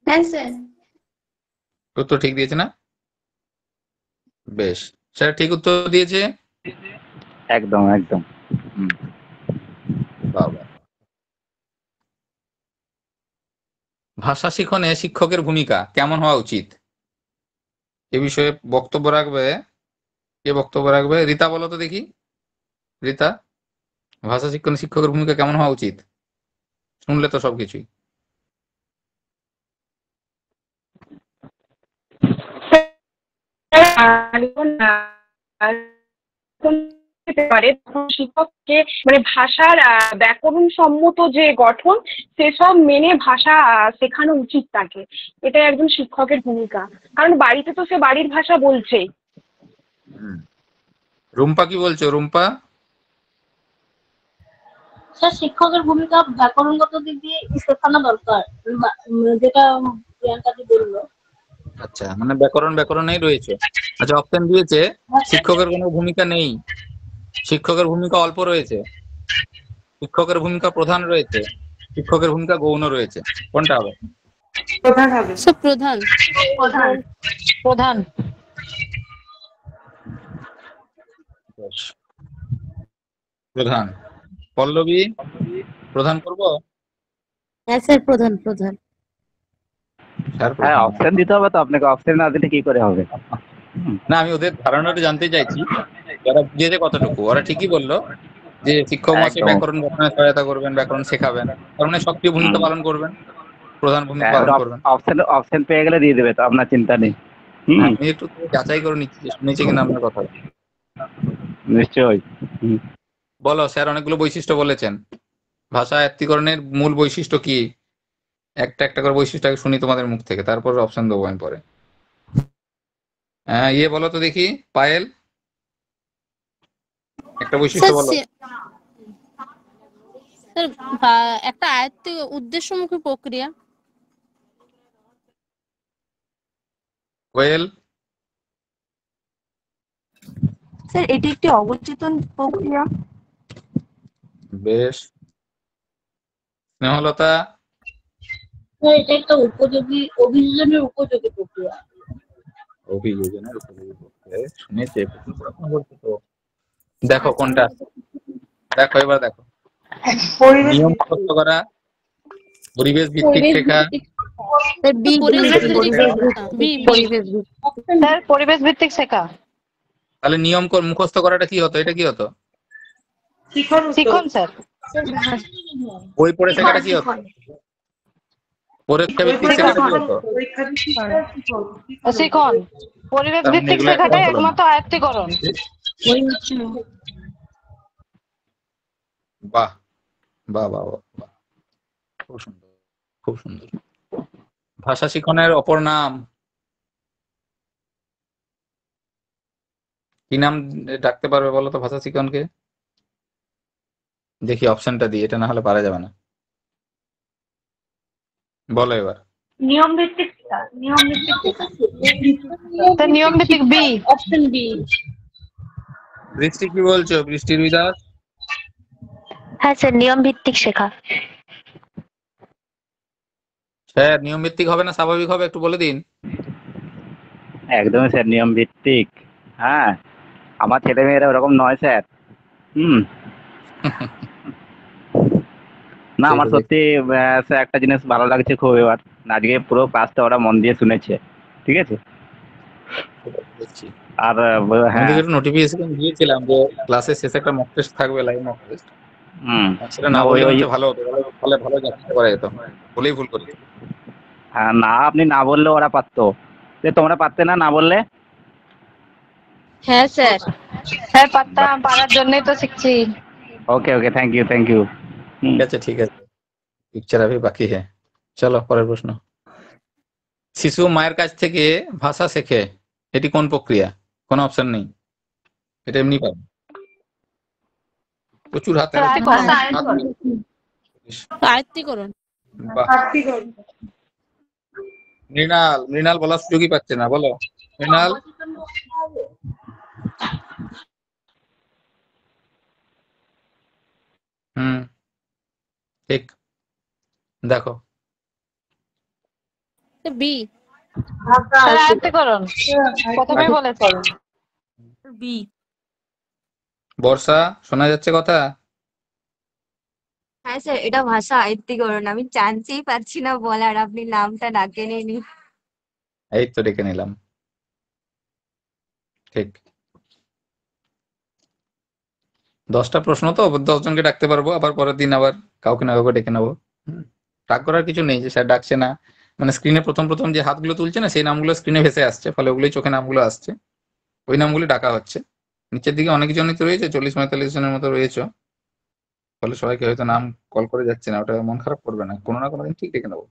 [SPEAKER 4] হ্যাঁ স্যার।
[SPEAKER 1] উত্তর ঠিক দিয়েছে না? বেশ, স্যার ঠিক উত্তর দিয়েছে।
[SPEAKER 2] একদম একদম। হুম।
[SPEAKER 1] বাবা, ভাষা শিখনে শিক্ষকের ভূমিকা কেমন হওয়া উচিত এ বিষয়ে বক্তব্য রাখবে, কে বক্তব্য রাখবে? রীতা বলো তো দেখি। রীতা, ভাষা শিক্ষণে শিক্ষকের ভূমিকা কেমন হওয়া উচিত? শুনলে তো সবকিছুই।
[SPEAKER 10] পারে তখন শিক্ষককে মানে ভাষার ব্যাকরণ সম্মত যে গঠন সেসব মেনে ভাষা শেখানো উচিত তাকে। এটা একজন শিক্ষকের ভূমিকা, কারণ বাড়িতে তো সে বাড়ির ভাষা বলছেই।
[SPEAKER 1] রুম্পা কি বলছো? রুম্পা,
[SPEAKER 4] স্যার শিক্ষকের ভূমিকা ব্যাকরণগত দিক দিয়ে শেখানো দরকার, যেটা প্রিয়াঙ্কাদি বললো।
[SPEAKER 1] আচ্ছা, মানে ব্যাকরণেই রয়েছে। আচ্ছা, অপশন দিয়েছে শিক্ষকের কোনো ভূমিকা নেই, শিক্ষকের ভূমিকা অল্প রয়েছে, শিক্ষকের ভূমিকা প্রধান রয়েছে, শিক্ষকের ভূমিকা গৌণ রয়েছে। কোনটা হবে?
[SPEAKER 5] প্রধান হবে।
[SPEAKER 9] স্যার প্রধান।
[SPEAKER 3] প্রধান।
[SPEAKER 1] প্রধান। পল্লবী, প্রধান করবো?
[SPEAKER 9] হ্যাঁ স্যার প্রধান।
[SPEAKER 1] স্যার
[SPEAKER 2] হ্যাঁ,
[SPEAKER 1] প্রধান।
[SPEAKER 2] অপশন দিতে হবে তো, আপনাকে অপশন না দিলে কি করে হবে?
[SPEAKER 1] না, আমি ওদের ধারণাটা জানতে চাইছি, যারা বুঝেছে কতটুকু। ওরা ঠিকই বললো যে শিক্ষক মহাশয়
[SPEAKER 2] একদম।
[SPEAKER 1] ব্যাকরণ গঠনে সহায়তা করবেন, ব্যাকরণ শেখাবেন, তার মানে সক্রিয় ভূমিকা পালন করবেন, প্রধান ভূমিকা পালন করবেন।
[SPEAKER 2] অপশন পেয়ে গেলে দিয়ে দেবে তো, আপনার চিন্তা নেই।
[SPEAKER 1] হ্যাঁ, আমি একটু যাচাই করে নিচ্ছি যে শুনেছি কিনা আপনার কথা।
[SPEAKER 2] নিশ্চয়ই।
[SPEAKER 1] বলো, স্যার অনেকগুলো বৈশিষ্ট্য বলেছেন, ভাষা আয়ত্তীকরণের মূল বৈশিষ্ট্য কি? একটা করে বৈশিষ্ট্য আগে শুনি তোমাদের মুখ থেকে, তারপর অপশন দেবো আমি পরে। ইয়ে বলো তো দেখি, পায়েল, একটা বৈশিষ্ট্য বলো।
[SPEAKER 9] স্যার একটা আয়ত্ত উদ্দেশ্যমুখী প্রক্রিয়া।
[SPEAKER 1] কোয়েল,
[SPEAKER 7] স্যার এটি একটি অবচেতন প্রক্রিয়া।
[SPEAKER 1] বেশ। স্নেহলতা,
[SPEAKER 4] এটা একটা অভিযোজনের উপযোগী প্রক্রিয়া।
[SPEAKER 1] অভিযোজনের উপযোগী প্রক্রিয়া শুনেছে, পড়াশোনা করছে তো। দেখো কোনটা, দেখো এবার দেখো। নিয়ম মুখস্থ করা, পরিবেশ ভিত্তিক শেখা,
[SPEAKER 3] পরিবেশ ভিত্তিক শেখা।
[SPEAKER 1] তাহলে নিয়ম মুখস্থ করাটা কি হতো? এটা কি হতো?
[SPEAKER 3] শিখন স্যার।
[SPEAKER 1] বই পড়ে শেখাটা কি হতো? পরীক্ষা ভিত্তিক শেখাটা কি হতো?
[SPEAKER 3] শিখন। পরিবেশ ভিত্তিক শেখাটাই একমাত্র আয়ত্তীকরণ।
[SPEAKER 1] বাহ বাহ বাহ বাহ, খুব সুন্দর, খুব সুন্দর। ভাষা শিখনের অপর নাম কি? নাম ডাকতে পারবে বলো তো ভাষা শিখনকে? দেখি অপশনটা দিই, এটা না হলে পারা যাবে না। বলো এবার।
[SPEAKER 10] নিয়ম ভিত্তিক শেখা।
[SPEAKER 3] নিয়ম ভিত্তিক বি।
[SPEAKER 4] Option B.
[SPEAKER 1] বৃষ্টি কি বলছো? বৃষ্টির বিদাস।
[SPEAKER 3] হ্যাঁ স্যার, নিয়ম ভিত্তিক শেখা।
[SPEAKER 1] স্যার নিয়ম ভিত্তিক হবে না স্বাভাবিক হবে? একটু বলে দিন।
[SPEAKER 2] একদমই স্যার, নিয়ম ভিত্তিক। হ্যাঁ, আমার ছেলেমেয়েরা ওরকম নয় স্যার। না, আমার সত্যি স্যার একটা জিনিস ভালো লাগছে খুব এবার, আজকে পুরো ক্লাসটা ওরা মন দিয়ে শুনেছে। ঠিক আছে। আর হ্যাঁ,
[SPEAKER 1] নোটিফিকেশন দিয়েছিলাম যে ক্লাসের শেষে একটা মক টেস্ট থাকবে, লাইভ মক টেস্ট। সেটা না বললে হচ্ছে ভালো হতো, ভালো ভালো যাচ্ছে করা যেত, বলেই ভুল করি।
[SPEAKER 2] হ্যাঁ, না আপনি না বললে ওরা পারতো, তোমরা পারতে না বললে?
[SPEAKER 9] হ্যাঁ স্যার।
[SPEAKER 3] স্যার পারতাম, পারার জন্যই তো শিখছি।
[SPEAKER 2] ওকে ওকে, থ্যাংক ইউ।
[SPEAKER 1] ঠিক আছে ঠিক আছে, পিকচার আভি বাকি হ্যাঁ। চলো পরের প্রশ্ন। শিশু মায়ের কাছ থেকে ভাষা শেখে, এটি কোন প্রক্রিয়া? কোনো অপশন নেই, এটা এমনি পাবে। প্রচুর হাতে
[SPEAKER 9] আয়ত্তীকরণ।
[SPEAKER 1] মৃণাল বলার সুযোগই পাচ্ছে না, বলো। ফাইনাল। হুম, ঠিক। দেখো
[SPEAKER 9] বি।
[SPEAKER 4] স্যার আয়ত্তকরণ প্রথমেই বলেছে।
[SPEAKER 9] বি।
[SPEAKER 1] বর্ষা, শোনা যাচ্ছে কথা?
[SPEAKER 7] হ্যাঁ স্যার, এটা ভাষা আয়ত্তীকরণ। আমি চান্সই পাচ্ছি না বলার, আপনি নামটা ডাকে নিন।
[SPEAKER 1] এই তো ডেকে নিলাম, ঠিক। 10টা প্রশ্ন তো 10 জনকে ডাকতে পারবো, আবার পরের দিন আবার কাউকে না কাউকে ডেকে নেবো। রাগ করার কিছু নেই যে স্যার ডাকছে না, মানে স্ক্রিনে প্রথম প্রথম যে হাতগুলো তুলছে না সেই নামগুলো স্ক্রিনে ভেসে আসছে, ফলে ওগুলোই চোখে নামগুলো আসছে, ওই নামগুলো ডাকা হচ্ছে। নিচের দিকে অনেক জনই তো রয়েছে, 40-45 জনের মতো রয়েছে, ফলে সবাইকে হয়তো নাম কল করে যাচ্ছে না, ওটা মন খারাপ করবে না, কোনো না কোনো দিন ঠিক ডেকে নেবো।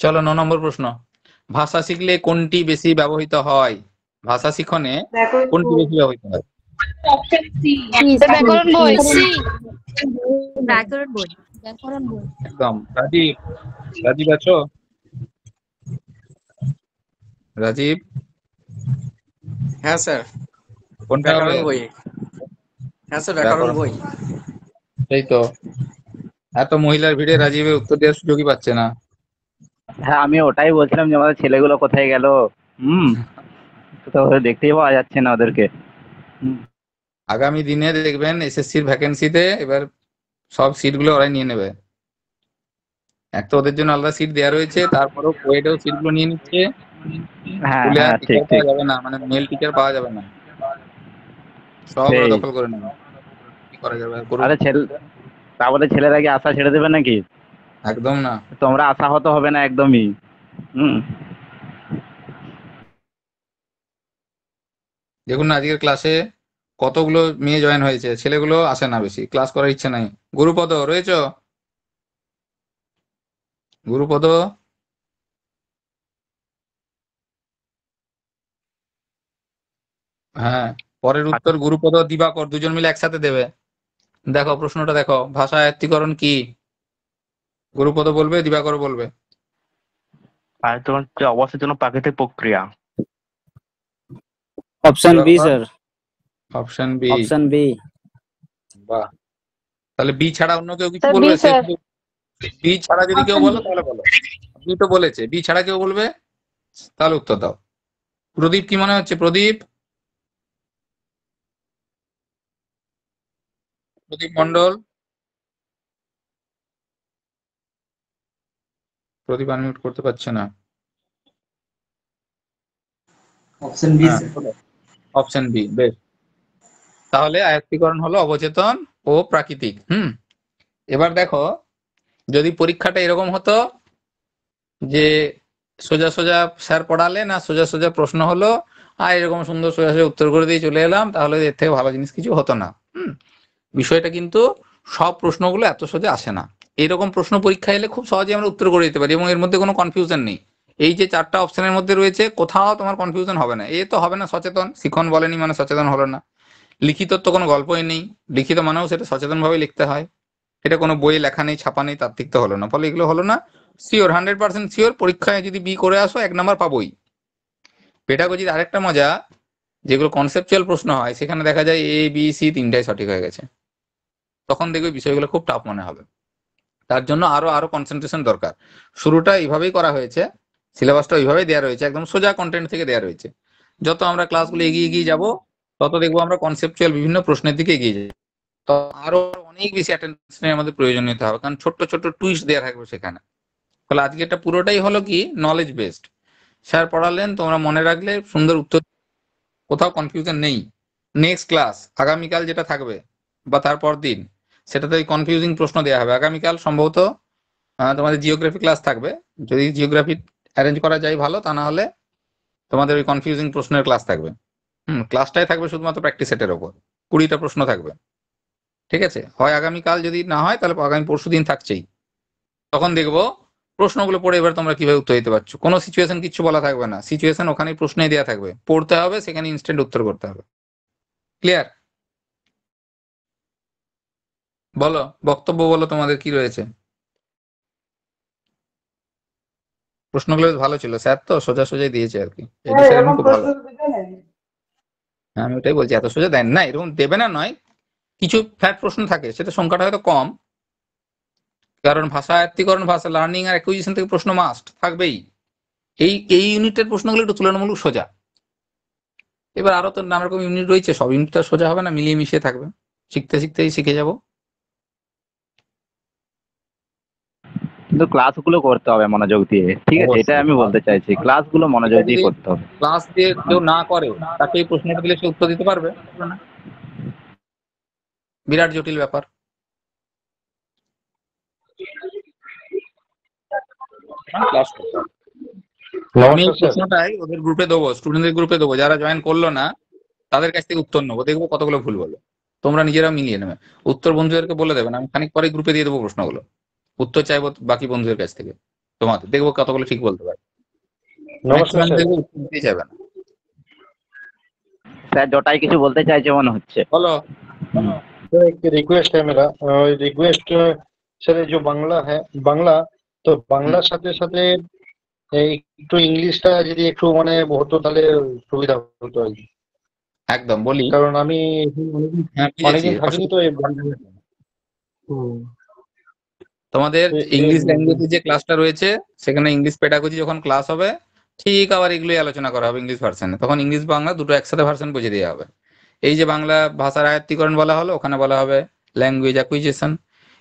[SPEAKER 1] চলো 9 নম্বর প্রশ্ন। ভাষা শিখলে কোনটি বেশি ব্যবহৃত হয়? ভাষা শিখনে কোনটি বেশি ব্যবহৃত হয়?
[SPEAKER 4] অপশন সি, ব্যাকরণ বই।
[SPEAKER 9] সি।
[SPEAKER 7] ব্যাকরণ বই।
[SPEAKER 9] ব্যাকরণ বই।
[SPEAKER 1] একদম। রাজীব, রাজীব আছো? রাজীব,
[SPEAKER 6] হ্যাঁ স্যার,
[SPEAKER 1] কোনটা হবে?
[SPEAKER 6] ব্যাকরণ বই। হ্যাঁ স্যার, ব্যাকরণ বই।
[SPEAKER 1] সেই তো, এত মহিলার ভিড়ে রাজীবের উত্তর দেওয়ার সুযোগই পাচ্ছে না।
[SPEAKER 2] হ্যাঁ, আমি ওটাই বলছিলাম যে আমাদের ছেলেগুলো কোথায় গেল। তো ওদের দেখতেই পাওয়া যাচ্ছে না ওদেরকে।
[SPEAKER 1] আগামী দিনে দেখবেন এসএসসির ভ্যাকেন্সিতে এবার সব সিটগুলো ওরাই নিয়ে নেবে। এক তো ওদের জন্য আলাদা সিট দেওয়া রয়েছে, তারপরেও কোয়েডেও সিটগুলো নিয়ে নিচ্ছে।
[SPEAKER 2] হ্যাঁ
[SPEAKER 1] স্কুলে আর
[SPEAKER 2] হ্যাঁ, ঠিক
[SPEAKER 1] টিচার
[SPEAKER 2] ঠিক।
[SPEAKER 1] পাওয়া যাবে না, মানে মেল টিচার পাওয়া যাবে না, সব ওরা
[SPEAKER 2] সেই
[SPEAKER 1] দখল করে নেবে। কি করা যাবে আর, করুক।
[SPEAKER 2] আরে তা বলে ছেলেরা কি আশা ছেড়ে দেবে নাকি?
[SPEAKER 1] একদম না।
[SPEAKER 2] তোমরা আশাহত হবে না একদমই। হুম।
[SPEAKER 1] দেখুন না আজকের ক্লাসে কতগুলো মেয়ে জয়েন হয়েছে, ছেলেগুলো আসে না, বেশি ক্লাস করার ইচ্ছে নাই। গুরুপদ রয়েছো? গুরুপদ, হ্যাঁ, পরের উত্তর গুরুপদ, দিবাকর, দুজন মিলে একসাথে দেবে। দেখো প্রশ্নটা দেখো, ভাষা আয়ত্তীকরণ কি? গুরুপদ বলবে, দিবাকর বলবে।
[SPEAKER 11] আয়তন হচ্ছে অবস্থার জন্য প্রাকৃতিক প্রক্রিয়া।
[SPEAKER 12] Option B sir.
[SPEAKER 1] Option B.
[SPEAKER 12] Option B.
[SPEAKER 1] বাহ, তাহলে বি ছাড়া অন্য কেউ কিছু
[SPEAKER 4] স্যার বি
[SPEAKER 1] বলবে?
[SPEAKER 4] স্যার।
[SPEAKER 1] বি ছাড়া যদি কেউ বলো তাহলে বলো। বি তো বলেছে, বি ছাড়া কেউ বলবে তাহলে উত্তর দাও। প্রদীপ, কি মনে হচ্ছে? প্রদীপ, প্রদীপ মন্ডল। প্রদীপ আনমিউট করতে পারছে না।
[SPEAKER 6] অপশন বি
[SPEAKER 1] হ্যাঁ,
[SPEAKER 6] স্যার।
[SPEAKER 1] অপশন বি, বেশ। তাহলে আয়ত্তীকরণ হলো অবচেতন ও প্রাকৃতিক। এবার দেখো, যদি পরীক্ষাটা এরকম হতো যে সোজা সোজা স্যার পড়ালেন আর সোজা সোজা প্রশ্ন হলো আর এরকম সুন্দর সোজা সোজা উত্তর করে দিয়ে চলে এলাম, তাহলে এর থেকে ভালো জিনিস কিছু হতো না। বিষয়টা কিন্তু সব প্রশ্নগুলো এত সোজা আসে না। এইরকম প্রশ্ন পরীক্ষা এলে খুব সহজে আমরা উত্তর করে দিতে পারি এবং এর মধ্যে কোনো কনফিউশন নেই। এই যে 4টা অপশনের মধ্যে রয়েছে, কোথাও তোমার কনফিউশন হবে না। এ তো হবে না সচেতন, শিখন বলেনি মানে সচেতন হলো না। লিখিত তো কোনো গল্পই নেই, লিখিত মানেও সেটা সচেতন ভাবে লিখতে হয়। এটা কোনো বইয়ে লেখা নেই, ছাপা নেই, তার দিক তো হলো না, ফলে এগুলো হলো না। শিওর, 100% শিওর, পরীক্ষায় যদি বি করে আসো 1 নাম্বার পাবোই। পেডাগজির আরেকটা মজা, যেগুলো কনসেপচুয়াল প্রশ্ন হয় সেখানে দেখা যায় এ বি সি 3টাই সঠিক হয়ে গেছে, তখন দেখবে বিষয়গুলো খুব টাফ মনে হবে। তার জন্য আরো আরো কনসেন্ট্রেশন দরকার। শুরুটা এইভাবেই করা হয়েছে, সিলেবাসটা ওইভাবেই দেওয়া রয়েছে, একদম সোজা কন্টেন্ট থেকে দেওয়া রয়েছে। যত আমরা ক্লাসগুলো এগিয়ে এগিয়ে যাব তত দেখবো আমরা কনসেপচুয়াল বিভিন্ন প্রশ্নের দিকে এগিয়ে যাই, তো আরো অনেক বেশি অ্যাটেনশনের আমাদের প্রয়োজনীয়তা হবে, কারণ ছোট্ট ছোট্ট টুইস্ট দেওয়া থাকবে সেখানে। ফলে আজকে এটা পুরোটাই হলো কি নলেজ বেসড। স্যার পড়ালেন, তোমরা মনে রাখলে, সুন্দর উত্তর, কোথাও কনফিউশন নেই। নেক্সট ক্লাস আগামীকাল যেটা থাকবে বা তারপর দিন, সেটাতে ওই কনফিউজিং প্রশ্ন দেওয়া হবে। আগামীকাল সম্ভবত তোমাদের জিওগ্রাফি ক্লাস থাকবে, যদি জিওগ্রাফি অ্যারেঞ্জ করা যায় ভালো, তা না হলে তোমাদের ওই কনফিউজিং প্রশ্নের ক্লাস থাকবে। ক্লাসটাই থাকবে শুধুমাত্র প্র্যাকটিস সেটের ওপর, 20টা প্রশ্ন থাকবে। ঠিক আছে, হয় আগামীকাল, যদি না হয় তাহলে আগামী পরশু দিন থাকছেই। তখন দেখবো প্রশ্নগুলো পড়ে এবার তোমরা কিভাবে উত্তর দিতে পারছো। কোনো সিচুয়েশন কিছু বলা থাকবে না, সিচুয়েশন ওখানেই প্রশ্নই দেওয়া থাকবে, পড়তে হবে, সেখানে ইনস্ট্যান্ট উত্তর করতে হবে। ক্লিয়ার? বলো, বক্তব্য বলো, তোমাদের কি রয়েছে? প্রশ্নগুলো বেশ ভালো ছিল, স্যার তো সোজা সোজাই দিয়েছে আর কি, এডি স্যার এমনি খুব ভালো। হ্যাঁ আমি ওটাই বলছি, এত সোজা দেন না, এরকম দেবে না নয়, কিছু ফ্ল্যাট প্রশ্ন থাকে, সেটা সংখ্যাটা হয়তো কম, কারণ ভাষা আয়ত্তীকরণ, ভাষা লার্নিং আর অ্যাকুইজিশন থেকে প্রশ্ন মাস্ট থাকবেই। এই ইউনিটের প্রশ্নগুলো একটু তুলনামূলক সোজা। এবার আরো তো নানা রকম ইউনিট রয়েছে, সব ইউনিটটা সোজা হবে না, মিলিয়ে মিশিয়ে থাকবে, শিখতে শিখতেই শিখে যাব।
[SPEAKER 2] কিন্তু ক্লাসগুলো করতে হবে মনোযোগ দিয়ে, ঠিক আছে, এটা আমি বলতে চাইছি, ক্লাসগুলো মনোযোগ দিয়ে করতে হবে।
[SPEAKER 1] ক্লাস দিয়ে কেউ না করে তাকে এই প্রশ্নটা দিলে সে উত্তর দিতে পারবে? বিরাট জটিল ব্যাপার। ক্লাস করতে হবে। আমি এই প্রশ্নটাই ওদের গ্রুপে দেবো, স্টুডেন্টদের গ্রুপে দেবো, যারা জয়েন করলো না তাদের কাছ থেকে উত্তর নেবো, দেখবো কতগুলো ভুল বলো, তোমরা নিজেরা মিলিয়ে নেবে, উত্তর বন্ধুদেরকে বলে দেবে না, আমি খানিক পরে গ্রুপে দিয়ে দেবো প্রশ্নগুলো, উত্তর চাইবো বাকি বন্ধুদের কাছ থেকে, তোমাদের দেখবো কতগুলো ঠিক বলতে পারে, ম্যাক্সিমাম দেখবো উত্তর দিতে চাইবে না।
[SPEAKER 2] স্যার জটাই কিছু বলতে চাইছে মনে হচ্ছে,
[SPEAKER 1] বলো।
[SPEAKER 12] एक रिक्वेस्ट है मेरा, रिक्वेस्ट सर जो बांग्ला है, बांग्ला तो বাংলার সাথে সাথে একটু ইংলিশটা যদি একটু মানে হতো তাহলে সুবিধা হতো আর কি।
[SPEAKER 1] একদম বলি,
[SPEAKER 12] কারণ আমি অনেকদিন থাকিনি তো।
[SPEAKER 1] তোমাদের ইংলিশ ল্যাঙ্গুয়েজের যে ক্লাসটা রয়েছে সেখানে ইংলিশ পেডাগজি যখন ক্লাস হবে ঠিক আবার এগুলোই আলোচনা করা হবে ইংলিশ ভার্সনে, তখন ইংলিশ বাংলা দুটো একসাথে ভার্সন বুঝিয়ে দেওয়া হবে। এই যে বাংলা ভাষার আয়ত্তীকরণ বলা হলো, ওখানে বলা হবে ল্যাঙ্গুয়েজ অ্যাকুইজিশন।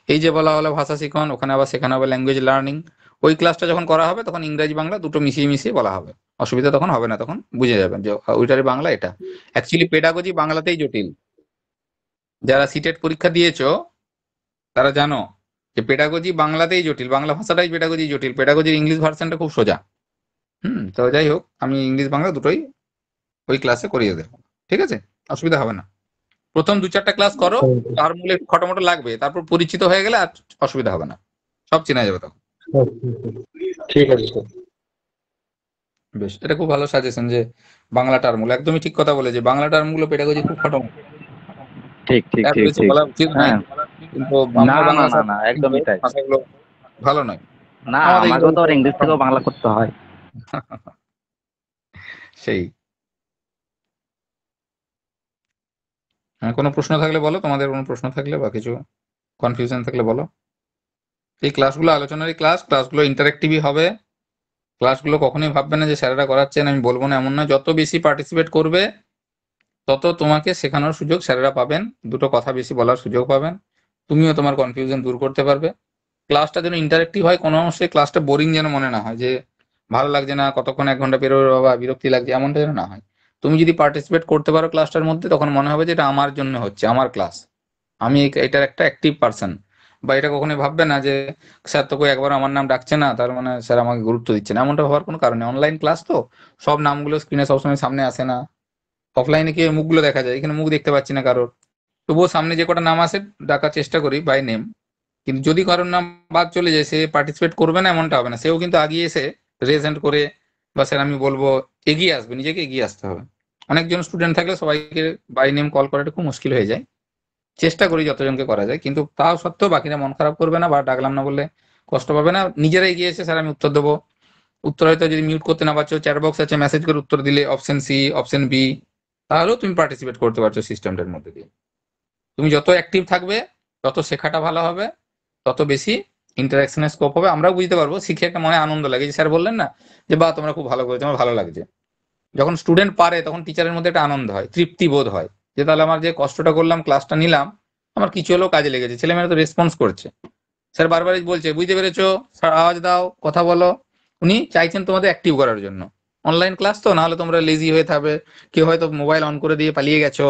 [SPEAKER 1] এই যে বলা হলো ভাষা শিখন, ওখানে আবার শেখানো হবে ল্যাঙ্গুয়েজ লার্নিং। ওই ক্লাসটা যখন করা হবে তখন ইংরাজি বাংলা দুটো মিশিয়ে মিশিয়ে বলা হবে, অসুবিধা তখন হবে না, তখন বুঝে যাবেন যে ওইটারই বাংলা এটা। অ্যাকচুয়ালি পেডাগজি বাংলাতেই জটিল, যারা সিটেট পরীক্ষা দিয়েছো তারা জানো যে পেডাগজি বাংলাতেই জটিল, বাংলা ভাষাটাই পেডাগজি জটিল, পেডাগজির ইংলিশ ভার্সনটা খুব সোজা। তো যাই হোক, আমি ইংলিশ বাংলা দুটোই ওই ক্লাসে করিয়ে দেবো, ঠিক আছে, অসুবিধা হবে না। প্রথম 2-4টা ক্লাস করো, তার মূলে খটোমটো লাগবে, তারপর পরিচিত হয়ে গেলে আর অসুবিধা হবে না, সব চেনা যাবে তখন।
[SPEAKER 12] ঠিক আছে স্যার।
[SPEAKER 1] বেশ, এটা খুব ভালো সাজেশন যে বাংলা টার্মগুলো, একদমই ঠিক কথা বলে যে বাংলা টার্মগুলো পেডাগজি খুব খটোমটো।
[SPEAKER 2] ঠিক ঠিক ঠিক ঠিক,
[SPEAKER 1] বলা উচিত নয়, কিন্তু
[SPEAKER 2] না না না না একদমই তাই,
[SPEAKER 1] ভাষাগুলো ভালো নয়।
[SPEAKER 2] না আমাকেও তো ইংলিশ থেকেও বাংলা করতে হয়।
[SPEAKER 1] সেই কোনো প্রশ্ন থাকলে বলো, তোমাদের কোনো প্রশ্ন থাকলে বা কিছু কনফিউশন থাকলে বলো। এই ক্লাসগুলো আলোচনারই ক্লাস, ক্লাসগুলো ইন্টারেক্টিভই হবে, ক্লাসগুলো কখনোই ভাববে না যে স্যারেরা করাচ্ছেন আমি বলবো না, এমন নয়, যত বেশি পার্টিসিপেট করবে তত তোমাকে শেখানোর সুযোগ স্যারেরা পাবেন, দুটো কথা বেশি বলার সুযোগ পাবেন, তুমিও তোমার কনফিউশন দূর করতে পারবে। ক্লাসটা যেন ইন্টারেক্টিভ হয়, কোনো অংশে ক্লাসটা বোরিং যেন মনে না হয়, যে ভালো লাগছে না, কতক্ষণ 1 ঘন্টা পেরোবে বাবা, বিরক্তি লাগছে, এমনটা যেন না হয়। তুমি যদি পার্টিসিপেট করতে পারো ক্লাসটার মধ্যে, তখন মনে হবে যে এটা আমার জন্য হচ্ছে, আমার ক্লাস, আমি এটার একটা অ্যাক্টিভ পার্সন। বা এটা কখনোই ভাববে না যে স্যার তো একবার আমার নাম ডাকছে না, তার মানে স্যার আমাকে গুরুত্ব দিচ্ছে না, এমনটা ভাবার কোনো কারণে। অনলাইন ক্লাস তো সব নামগুলো স্ক্রিনে সবসময় সামনে আসে না, অফলাইনে কি মুখগুলো দেখা যায়, এখানে মুখ দেখতে পাচ্ছি না কারোর, তবুও সামনে যে কটা নাম আসে ডাকার চেষ্টা করি বাই নেম। কিন্তু যদি কারোর নাম বাদ চলে যায়, সে পার্টিসিপেট করবে না এমনটা হবে না, সেও কিন্তু আগিয়ে এসে রেজেন্ট করে বা স্যার আমি বলবো এগিয়ে আসবে, নিজেকে এগিয়ে আসতে হবে। অনেকজন স্টুডেন্ট থাকলে সবাইকে বাই নেম কল করাটা খুব মুশকিল হয়ে যায়, চেষ্টা করি যতজনকে করা যায়, কিন্তু তাও সত্ত্বেও বাকিরা মন খারাপ করবে না বা ডাকলাম না বললে কষ্ট পাবে না, নিজেরা এগিয়ে এসে স্যার আমি উত্তর দেবো। উত্তর হয়তো যদি মিউট করতে না পারছো, চ্যাট বক্স আছে, মেসেজ করে উত্তর দিলে অপশন সি অপশন বি, তাহলেও তুমি পার্টিসিপেট করতে পারছো সিস্টেমটার মধ্যে দিয়ে। তুমি যত অ্যাক্টিভ থাকবে তত শেখাটা ভালো হবে, তত বেশি ইন্টারাকশনের স্কোপ হবে, আমরাও বুঝতে পারবো, শিখে একটা মনে আনন্দ লাগে, যে স্যার বললেন না যে বা তোমরা খুব ভালো করেছো, আমার ভালো লাগছে। যখন স্টুডেন্ট পারে তখন টিচারের মধ্যে একটা আনন্দ হয়, তৃপ্তি বোধ হয়, যে তাহলে আমার যে কষ্টটা করলাম, ক্লাসটা নিলাম, আমার কিছু হলেও কাজে লেগেছে, ছেলেমেয়েরা তো রেসপন্স করছে, স্যার বারবারই বলছে বুঝতে পেরেছো, স্যার আওয়াজ দাও, কথা বলো, উনি চাইছেন তোমাদের অ্যাক্টিভ করার জন্য। অনলাইন ক্লাস তো, নাহলে তোমরা লেজি হয়ে থাকবে, কেউ হয়তো মোবাইল অন করে দিয়ে পালিয়ে গেছো,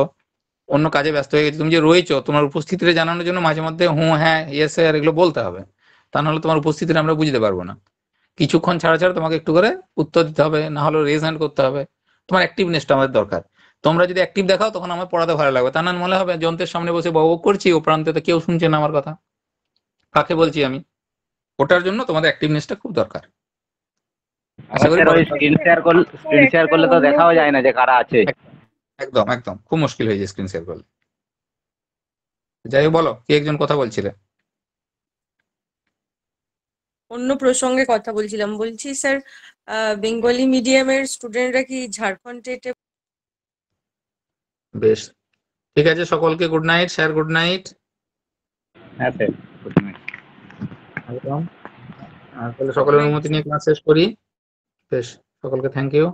[SPEAKER 1] অন্য কাজে ব্যস্ত হয়ে গেছে, তুমি যে রয়েছো তোমার উপস্থিতিটা জানানোর জন্য মাঝে মধ্যে হ্যাঁ ইয়েস স্যার এগুলো বলতে হবে, তা নাহলে তোমার উপস্থিতিটা আমরা বুঝতে পারবো না। কিছুক্ষণ ছাড়া ছাড়া তোমাকে একটু করে উত্তর দিতে হবে, না হলে রেজ হ্যান্ড করতে হবে, তোমার অ্যাক্টিভনেসটা আমাদের দরকার। তোমরা যদি অ্যাক্টিভ দেখাও তখন আমার পড়াতে ভালো লাগবে, তা না মনে হবে যন্ত্রের সামনে বসে বক করছি, ও প্রান্তে তো কেউ শুনছে না আমার কথা, কাকে বলছি আমি। ওটার জন্য তোমাদের অ্যাক্টিভনেসটা খুব দরকার। আশা করি
[SPEAKER 2] স্ক্রিন শেয়ার করলে তো দেখাও যায় না যে কারা আছে,
[SPEAKER 1] একদম একদম খুব মুশকিল হয়ে যায় স্ক্রিন শেয়ার করলে। যাই হোক, বলো, কে একজন কথা বলছিলে?
[SPEAKER 13] অন্য প্রসঙ্গে কথা বলছিলাম। বলছি স্যার, বেঙ্গলি মিডিয়ামের স্টুডেন্টরা কি ঝাড়খণ্ড টেটে?
[SPEAKER 1] বেশ, ঠিক আছে, সকলকে good night sir, good night.
[SPEAKER 2] হ্যাঁ স্যার, গুড নাইট।
[SPEAKER 1] একদম। তাহলে সকলের অনুমতি নিয়ে ক্লাস শেষ করি। বেশ, সকলকে থ্যাংক ইউ।